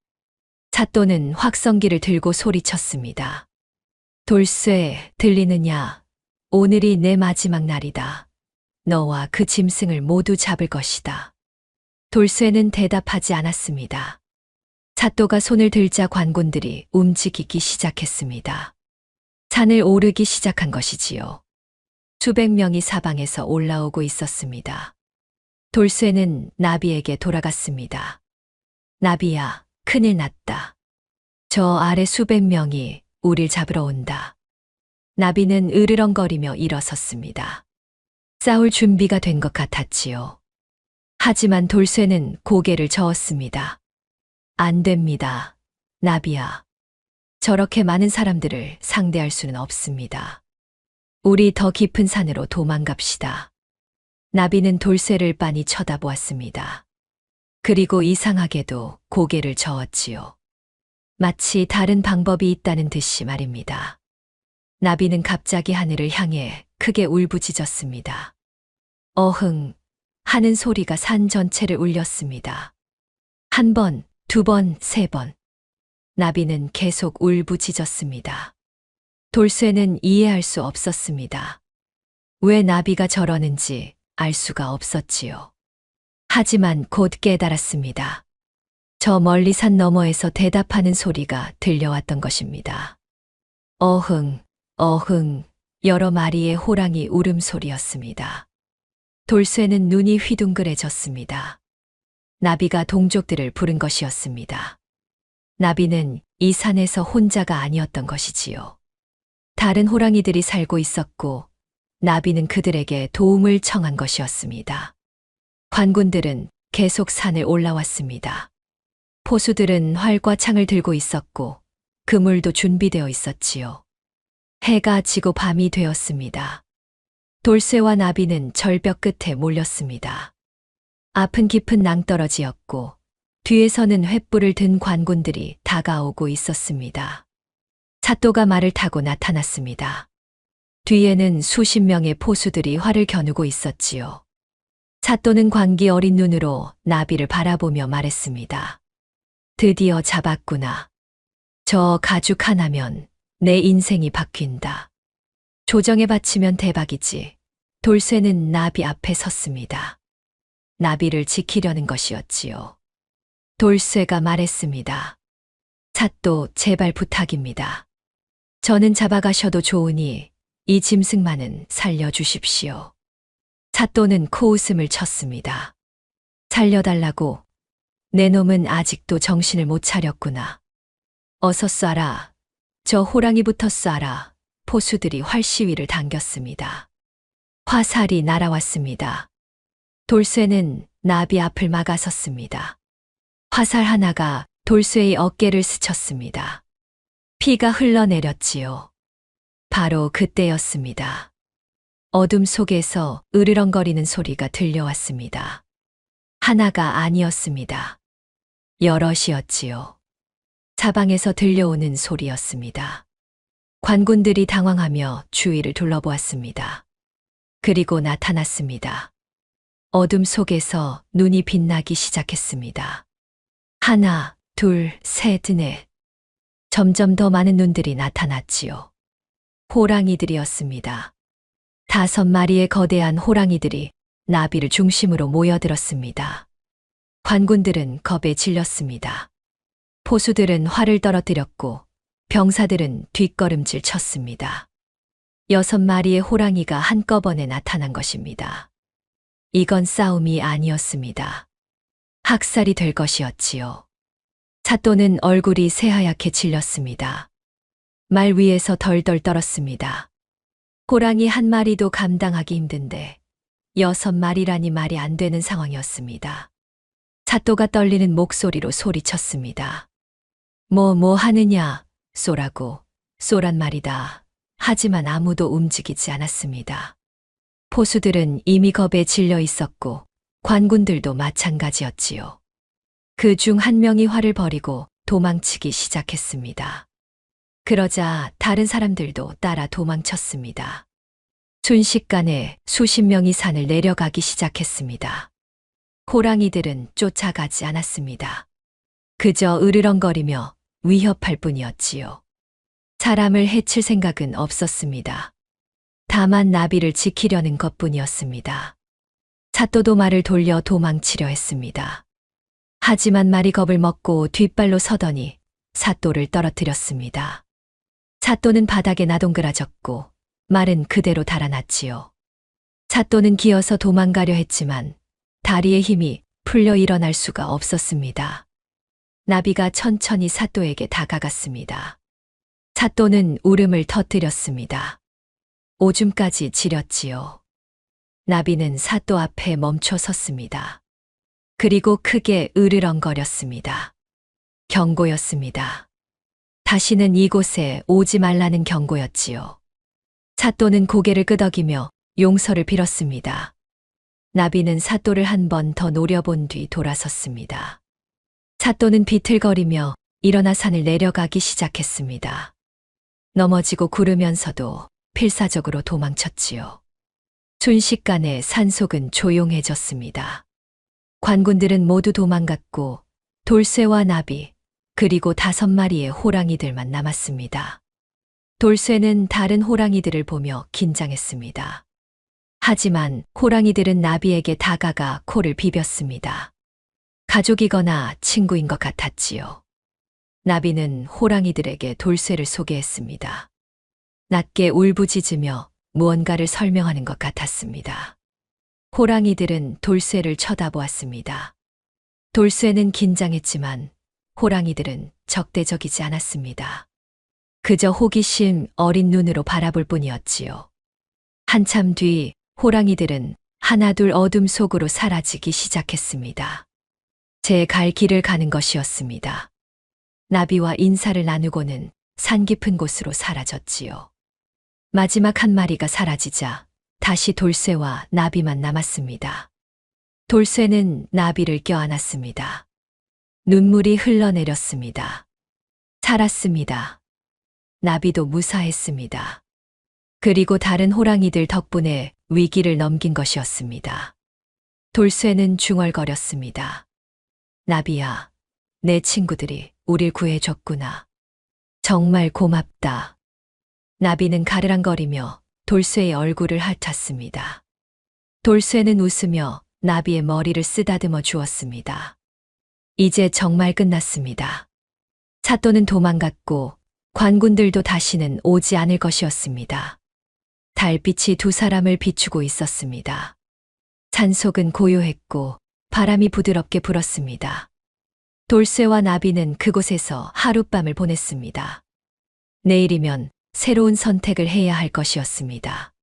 사또는 확성기를 들고 소리쳤습니다. 돌쇠, 들리느냐? 오늘이 내 마지막 날이다. 너와 그 짐승을 모두 잡을 것이다. 돌쇠는 대답하지 않았습니다. 사또가 손을 들자 관군들이 움직이기 시작했습니다. 산을 오르기 시작한 것이지요. 수백 명이 사방에서 올라오고 있었습니다. 돌쇠는 나비에게 돌아갔습니다. 나비야, 큰일 났다. 저 아래 수백 명이 우릴 잡으러 온다. 나비는 으르렁거리며 일어섰습니다. 싸울 준비가 된 것 같았지요. 하지만 돌쇠는 고개를 저었습니다. 안 됩니다. 나비야. 저렇게 많은 사람들을 상대할 수는 없습니다. 우리 더 깊은 산으로 도망갑시다. 나비는 돌쇠를 빤히 쳐다보았습니다. 그리고 이상하게도 고개를 저었지요. 마치 다른 방법이 있다는 듯이 말입니다. 나비는 갑자기 하늘을 향해 크게 울부짖었습니다. 어흥 하는 소리가 산 전체를 울렸습니다. 한 번, 두 번, 세 번. 나비는 계속 울부짖었습니다. 돌쇠는 이해할 수 없었습니다. 왜 나비가 저러는지 알 수가 없었지요. 하지만 곧 깨달았습니다. 저 멀리 산 너머에서 대답하는 소리가 들려왔던 것입니다. 어흥, 어흥, 여러 마리의 호랑이 울음소리였습니다. 돌쇠는 눈이 휘둥그레졌습니다. 나비가 동족들을 부른 것이었습니다. 나비는 이 산에서 혼자가 아니었던 것이지요. 다른 호랑이들이 살고 있었고, 나비는 그들에게 도움을 청한 것이었습니다. 관군들은 계속 산을 올라왔습니다. 포수들은 활과 창을 들고 있었고, 그물도 준비되어 있었지요. 해가 지고 밤이 되었습니다. 돌쇠와 나비는 절벽 끝에 몰렸습니다. 앞은 깊은 낭떠러지였고, 뒤에서는 횃불을 든 관군들이 다가오고 있었습니다. 찻도가 말을 타고 나타났습니다. 뒤에는 수십 명의 포수들이 활을 겨누고 있었지요. 찻도는 광기 어린 눈으로 나비를 바라보며 말했습니다. 드디어 잡았구나. 저 가죽 하나면 내 인생이 바뀐다. 조정에 바치면 대박이지. 돌쇠는 나비 앞에 섰습니다. 나비를 지키려는 것이었지요. 돌쇠가 말했습니다. 찻도 제발 부탁입니다. 저는 잡아가셔도 좋으니 이 짐승만은 살려주십시오. 찻도는 코웃음을 쳤습니다. 살려달라고? 내 놈은 아직도 정신을 못 차렸구나. 어서 쏴라. 저 호랑이부터 쏴라. 포수들이 활시위를 당겼습니다. 화살이 날아왔습니다. 돌쇠는 나비 앞을 막아섰습니다. 화살 하나가 돌쇠의 어깨를 스쳤습니다. 피가 흘러내렸지요. 바로 그때였습니다. 어둠 속에서 으르렁거리는 소리가 들려왔습니다. 하나가 아니었습니다. 여럿이었지요. 사방에서 들려오는 소리였습니다. 관군들이 당황하며 주위를 둘러보았습니다. 그리고 나타났습니다. 어둠 속에서 눈이 빛나기 시작했습니다. 하나, 둘, 셋, 넷. 점점 더 많은 눈들이 나타났지요. 호랑이들이었습니다. 5마리의 거대한 호랑이들이 나비를 중심으로 모여들었습니다. 관군들은 겁에 질렸습니다. 포수들은 활을 떨어뜨렸고 병사들은 뒷걸음질 쳤습니다. 6마리의 호랑이가 한꺼번에 나타난 것입니다. 이건 싸움이 아니었습니다. 학살이 될 것이었지요. 찻도는 얼굴이 새하얗게 질렸습니다. 말 위에서 덜덜 떨었습니다. 호랑이 한 마리도 감당하기 힘든데 6마리라니 말이 안 되는 상황이었습니다. 찻도가 떨리는 목소리로 소리쳤습니다. 뭐 하느냐, 쏘라고, 쏘란 말이다. 하지만 아무도 움직이지 않았습니다. 포수들은 이미 겁에 질려 있었고 관군들도 마찬가지였지요. 그 중 한 명이 활을 버리고 도망치기 시작했습니다. 그러자 다른 사람들도 따라 도망쳤습니다. 순식간에 수십 명이 산을 내려가기 시작했습니다. 호랑이들은 쫓아가지 않았습니다. 그저 으르렁거리며 위협할 뿐이었지요. 사람을 해칠 생각은 없었습니다. 다만 나비를 지키려는 것뿐이었습니다. 찻도도 말을 돌려 도망치려 했습니다. 하지만 말이 겁을 먹고 뒷발로 서더니 삿도를 떨어뜨렸습니다. 찻도는 바닥에 나동그라졌고 말은 그대로 달아났지요. 찻도는 기어서 도망가려 했지만 다리의 힘이 풀려 일어날 수가 없었습니다. 나비가 천천히 삿도에게 다가갔습니다. 찻도는 울음을 터뜨렸습니다. 오줌까지 지렸지요. 나비는 삿도 앞에 멈춰 섰습니다. 그리고 크게 으르렁거렸습니다. 경고였습니다. 다시는 이곳에 오지 말라는 경고였지요. 삿도는 고개를 끄덕이며 용서를 빌었습니다. 나비는 삿도를 한 번 더 노려본 뒤 돌아섰습니다. 삿도는 비틀거리며 일어나 산을 내려가기 시작했습니다. 넘어지고 구르면서도 필사적으로 도망쳤지요. 순식간에 산속은 조용해졌습니다. 관군들은 모두 도망갔고 돌쇠와 나비 그리고 5마리의 호랑이들만 남았습니다. 돌쇠는 다른 호랑이들을 보며 긴장했습니다. 하지만 호랑이들은 나비에게 다가가 코를 비볐습니다. 가족이거나 친구인 것 같았지요. 나비는 호랑이들에게 돌쇠를 소개했습니다. 낮게 울부짖으며 무언가를 설명하는 것 같았습니다. 호랑이들은 돌쇠를 쳐다보았습니다. 돌쇠는 긴장했지만 호랑이들은 적대적이지 않았습니다. 그저 호기심 어린 눈으로 바라볼 뿐이었지요. 한참 뒤 호랑이들은 하나둘 어둠 속으로 사라지기 시작했습니다. 제 갈 길을 가는 것이었습니다. 나비와 인사를 나누고는 산 깊은 곳으로 사라졌지요. 마지막 한 마리가 사라지자 다시 돌쇠와 나비만 남았습니다. 돌쇠는 나비를 껴안았습니다. 눈물이 흘러내렸습니다. 살았습니다. 나비도 무사했습니다. 그리고 다른 호랑이들 덕분에 위기를 넘긴 것이었습니다. 돌쇠는 중얼거렸습니다. 나비야, 내 친구들이 우릴 구해줬구나. 정말 고맙다. 나비는 가르랑거리며 돌쇠의 얼굴을 핥았습니다. 돌쇠는 웃으며 나비의 머리를 쓰다듬어 주었습니다. 이제 정말 끝났습니다. 사또는 도망갔고 관군들도 다시는 오지 않을 것이었습니다. 달빛이 두 사람을 비추고 있었습니다. 산속은 고요했고 바람이 부드럽게 불었습니다. 돌쇠와 나비는 그곳에서 하룻밤을 보냈습니다. 내일이면 새로운 선택을 해야 할 것이었습니다.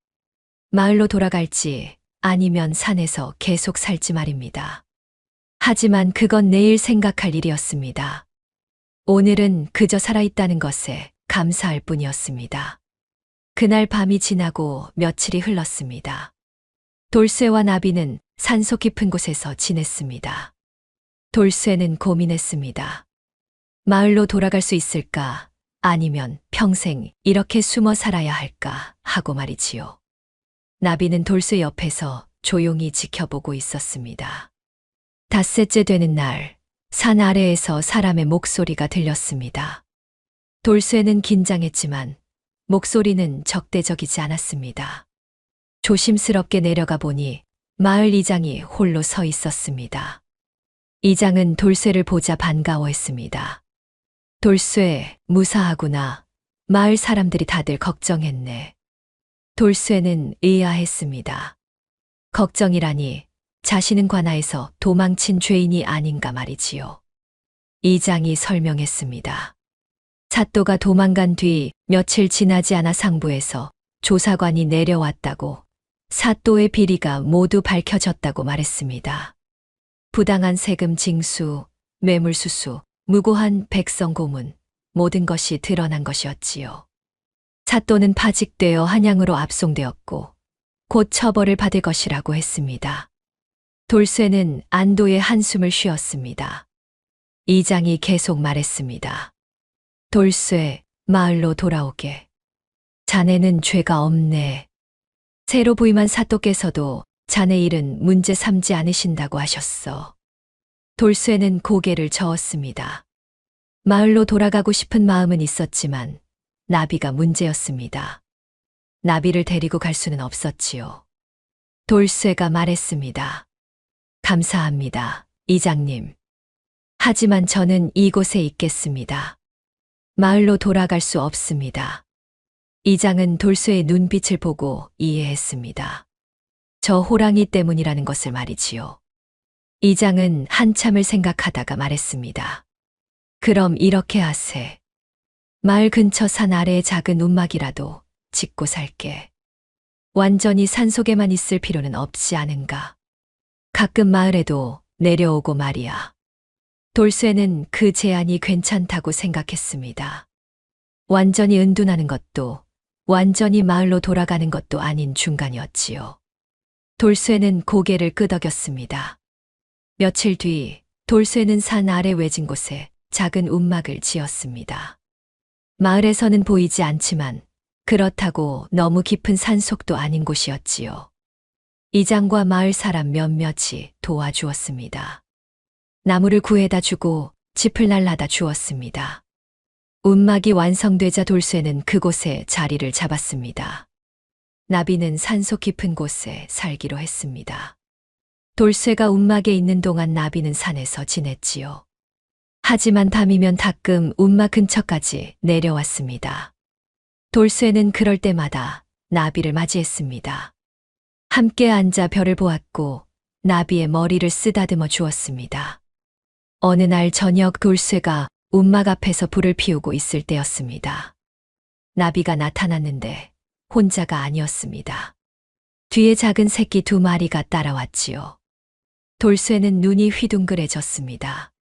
마을로 돌아갈지 아니면 산에서 계속 살지 말입니다. 하지만 그건 내일 생각할 일이었습니다. 오늘은 그저 살아있다는 것에 감사할 뿐이었습니다. 그날 밤이 지나고 며칠이 흘렀습니다. 돌쇠와 나비는 산속 깊은 곳에서 지냈습니다. 돌쇠는 고민했습니다. 마을로 돌아갈 수 있을까? 아니면 평생 이렇게 숨어 살아야 할까? 하고 말이지요. 나비는 돌쇠 옆에서 조용히 지켜보고 있었습니다. 닷새째 되는 날, 산 아래에서 사람의 목소리가 들렸습니다. 돌쇠는 긴장했지만 목소리는 적대적이지 않았습니다. 조심스럽게 내려가 보니 마을 이장이 홀로 서 있었습니다. 이장은 돌쇠를 보자 반가워했습니다. 돌쇠, 무사하구나. 마을 사람들이 다들 걱정했네. 돌쇠는 의아했습니다. 걱정이라니 자신은 관아에서 도망친 죄인이 아닌가 말이지요. 이장이 설명했습니다. 사또가 도망간 뒤 며칠 지나지 않아 상부에서 조사관이 내려왔다고 사또의 비리가 모두 밝혀졌다고 말했습니다. 부당한 세금 징수, 뇌물수수, 무고한 백성 고문, 모든 것이 드러난 것이었지요. 사또는 파직되어 한양으로 압송되었고 곧 처벌을 받을 것이라고 했습니다. 돌쇠는 안도의 한숨을 쉬었습니다. 이장이 계속 말했습니다. 돌쇠, 마을로 돌아오게. 자네는 죄가 없네. 새로 부임한 사또께서도 자네 일은 문제 삼지 않으신다고 하셨어. 돌쇠는 고개를 저었습니다. 마을로 돌아가고 싶은 마음은 있었지만 나비가 문제였습니다. 나비를 데리고 갈 수는 없었지요. 돌쇠가 말했습니다. 감사합니다, 이장님. 하지만 저는 이곳에 있겠습니다. 마을로 돌아갈 수 없습니다. 이장은 돌쇠의 눈빛을 보고 이해했습니다. 저 호랑이 때문이라는 것을 말이지요. 이장은 한참을 생각하다가 말했습니다. 그럼 이렇게 하세. 마을 근처 산 아래의 작은 움막이라도 짓고 살게. 완전히 산속에만 있을 필요는 없지 않은가. 가끔 마을에도 내려오고 말이야. 돌쇠는 그 제안이 괜찮다고 생각했습니다. 완전히 은둔하는 것도 완전히 마을로 돌아가는 것도 아닌 중간이었지요. 돌쇠는 고개를 끄덕였습니다. 며칠 뒤 돌쇠는 산 아래 외진 곳에 작은 움막을 지었습니다. 마을에서는 보이지 않지만 그렇다고 너무 깊은 산속도 아닌 곳이었지요. 이장과 마을 사람 몇몇이 도와주었습니다. 나무를 구해다 주고 짚을 날라다 주었습니다. 움막이 완성되자 돌쇠는 그곳에 자리를 잡았습니다. 나비는 산속 깊은 곳에 살기로 했습니다. 돌쇠가 움막에 있는 동안 나비는 산에서 지냈지요. 하지만 밤이면 가끔 움막 근처까지 내려왔습니다. 돌쇠는 그럴 때마다 나비를 맞이했습니다. 함께 앉아 별을 보았고 나비의 머리를 쓰다듬어 주었습니다. 어느 날 저녁 돌쇠가 움막 앞에서 불을 피우고 있을 때였습니다. 나비가 나타났는데 혼자가 아니었습니다. 뒤에 작은 새끼 2마리가 따라왔지요. 돌쇠는 눈이 휘둥그레졌습니다.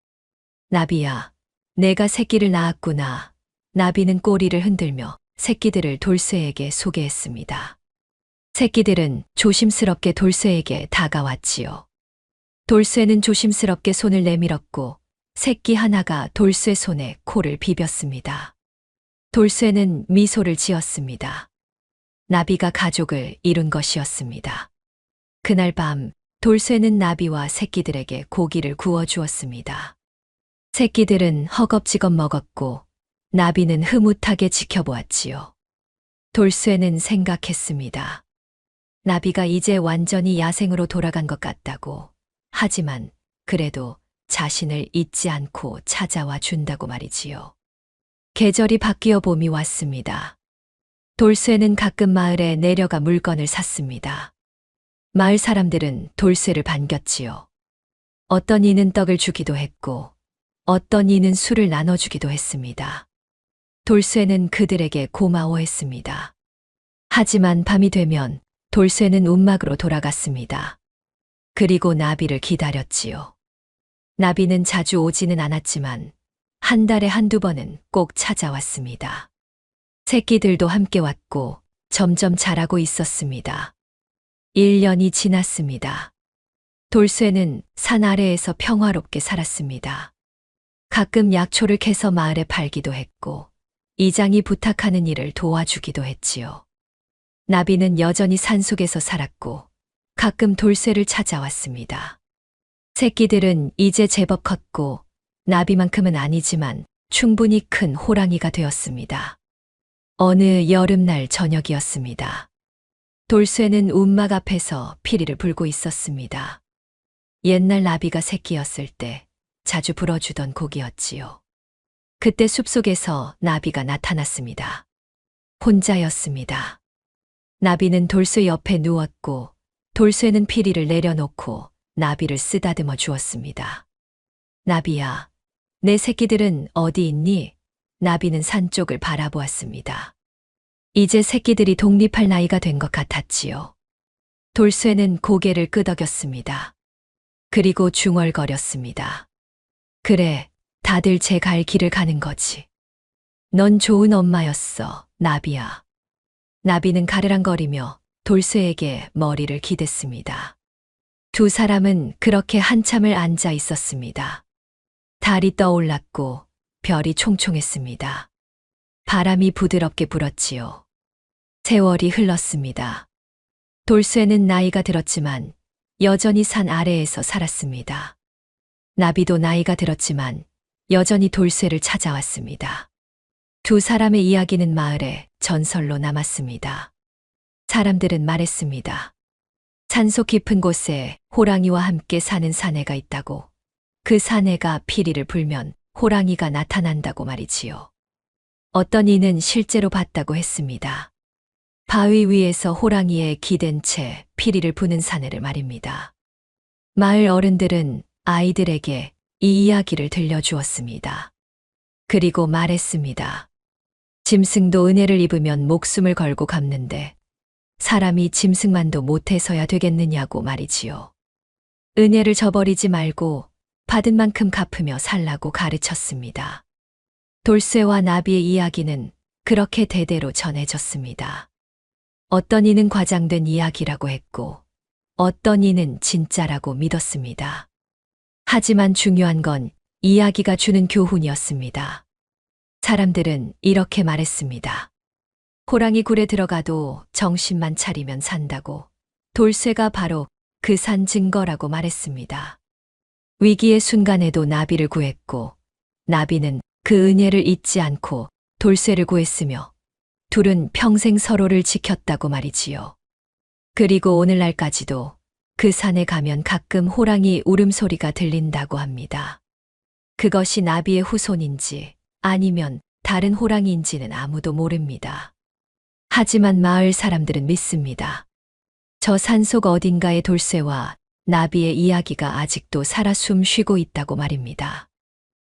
나비야, 내가 새끼를 낳았구나. 나비는 꼬리를 흔들며 새끼들을 돌쇠에게 소개했습니다. 새끼들은 조심스럽게 돌쇠에게 다가왔지요. 돌쇠는 조심스럽게 손을 내밀었고 새끼 하나가 돌쇠 손에 코를 비볐습니다. 돌쇠는 미소를 지었습니다. 나비가 가족을 이룬 것이었습니다. 그날 밤 돌쇠는 나비와 새끼들에게 고기를 구워 주었습니다. 새끼들은 허겁지겁 먹었고 나비는 흐뭇하게 지켜보았지요. 돌쇠는 생각했습니다. 나비가 이제 완전히 야생으로 돌아간 것 같다고. 하지만 그래도 자신을 잊지 않고 찾아와 준다고 말이지요. 계절이 바뀌어 봄이 왔습니다. 돌쇠는 가끔 마을에 내려가 물건을 샀습니다. 마을 사람들은 돌쇠를 반겼지요. 어떤 이는 떡을 주기도 했고 어떤 이는 술을 나눠주기도 했습니다. 돌쇠는 그들에게 고마워했습니다. 하지만 밤이 되면 돌쇠는 움막으로 돌아갔습니다. 그리고 나비를 기다렸지요. 나비는 자주 오지는 않았지만 한 달에 1~2번은 꼭 찾아왔습니다. 새끼들도 함께 왔고 점점 자라고 있었습니다. 1년이 지났습니다. 돌쇠는 산 아래에서 평화롭게 살았습니다. 가끔 약초를 캐서 마을에 팔기도 했고 이장이 부탁하는 일을 도와주기도 했지요. 나비는 여전히 산속에서 살았고 가끔 돌쇠를 찾아왔습니다. 새끼들은 이제 제법 컸고 나비만큼은 아니지만 충분히 큰 호랑이가 되었습니다. 어느 여름날 저녁이었습니다. 돌쇠는 움막 앞에서 피리를 불고 있었습니다. 옛날 나비가 새끼였을 때 자주 불어주던 곡이었지요. 그때 숲속에서 나비가 나타났습니다. 혼자였습니다. 나비는 돌쇠 옆에 누웠고 돌쇠는 피리를 내려놓고 나비를 쓰다듬어 주었습니다. 나비야, 내 새끼들은 어디 있니? 나비는 산 쪽을 바라보았습니다. 이제 새끼들이 독립할 나이가 된 것 같았지요. 돌쇠는 고개를 끄덕였습니다. 그리고 중얼거렸습니다. 그래, 다들 제 갈 길을 가는 거지. 넌 좋은 엄마였어, 나비야. 나비는 가르랑거리며 돌쇠에게 머리를 기댔습니다. 두 사람은 그렇게 한참을 앉아 있었습니다. 달이 떠올랐고 별이 총총했습니다. 바람이 부드럽게 불었지요. 세월이 흘렀습니다. 돌쇠는 나이가 들었지만 여전히 산 아래에서 살았습니다. 나비도 나이가 들었지만 여전히 돌쇠를 찾아왔습니다. 두 사람의 이야기는 마을에 전설로 남았습니다. 사람들은 말했습니다. 산속 깊은 곳에 호랑이와 함께 사는 사내가 있다고. 그 사내가 피리를 불면 호랑이가 나타난다고 말이지요. 어떤 이는 실제로 봤다고 했습니다. 바위 위에서 호랑이에 기댄 채 피리를 부는 사내를 말입니다. 마을 어른들은 아이들에게 이 이야기를 들려주었습니다. 그리고 말했습니다. 짐승도 은혜를 입으면 목숨을 걸고 갚는데 사람이 짐승만도 못해서야 되겠느냐고 말이지요. 은혜를 저버리지 말고 받은 만큼 갚으며 살라고 가르쳤습니다. 돌쇠와 나비의 이야기는 그렇게 대대로 전해졌습니다. 어떤 이는 과장된 이야기라고 했고 어떤 이는 진짜라고 믿었습니다. 하지만 중요한 건 이야기가 주는 교훈이었습니다. 사람들은 이렇게 말했습니다. 호랑이 굴에 들어가도 정신만 차리면 산다고. 돌쇠가 바로 그 산 증거라고 말했습니다. 위기의 순간에도 나비를 구했고 나비는 그 은혜를 잊지 않고 돌쇠를 구했으며 둘은 평생 서로를 지켰다고 말이지요. 그리고 오늘날까지도 그 산에 가면 가끔 호랑이 울음소리가 들린다고 합니다. 그것이 나비의 후손인지 아니면 다른 호랑이인지는 아무도 모릅니다. 하지만 마을 사람들은 믿습니다. 저 산속 어딘가의 돌쇠와 나비의 이야기가 아직도 살아 숨 쉬고 있다고 말입니다.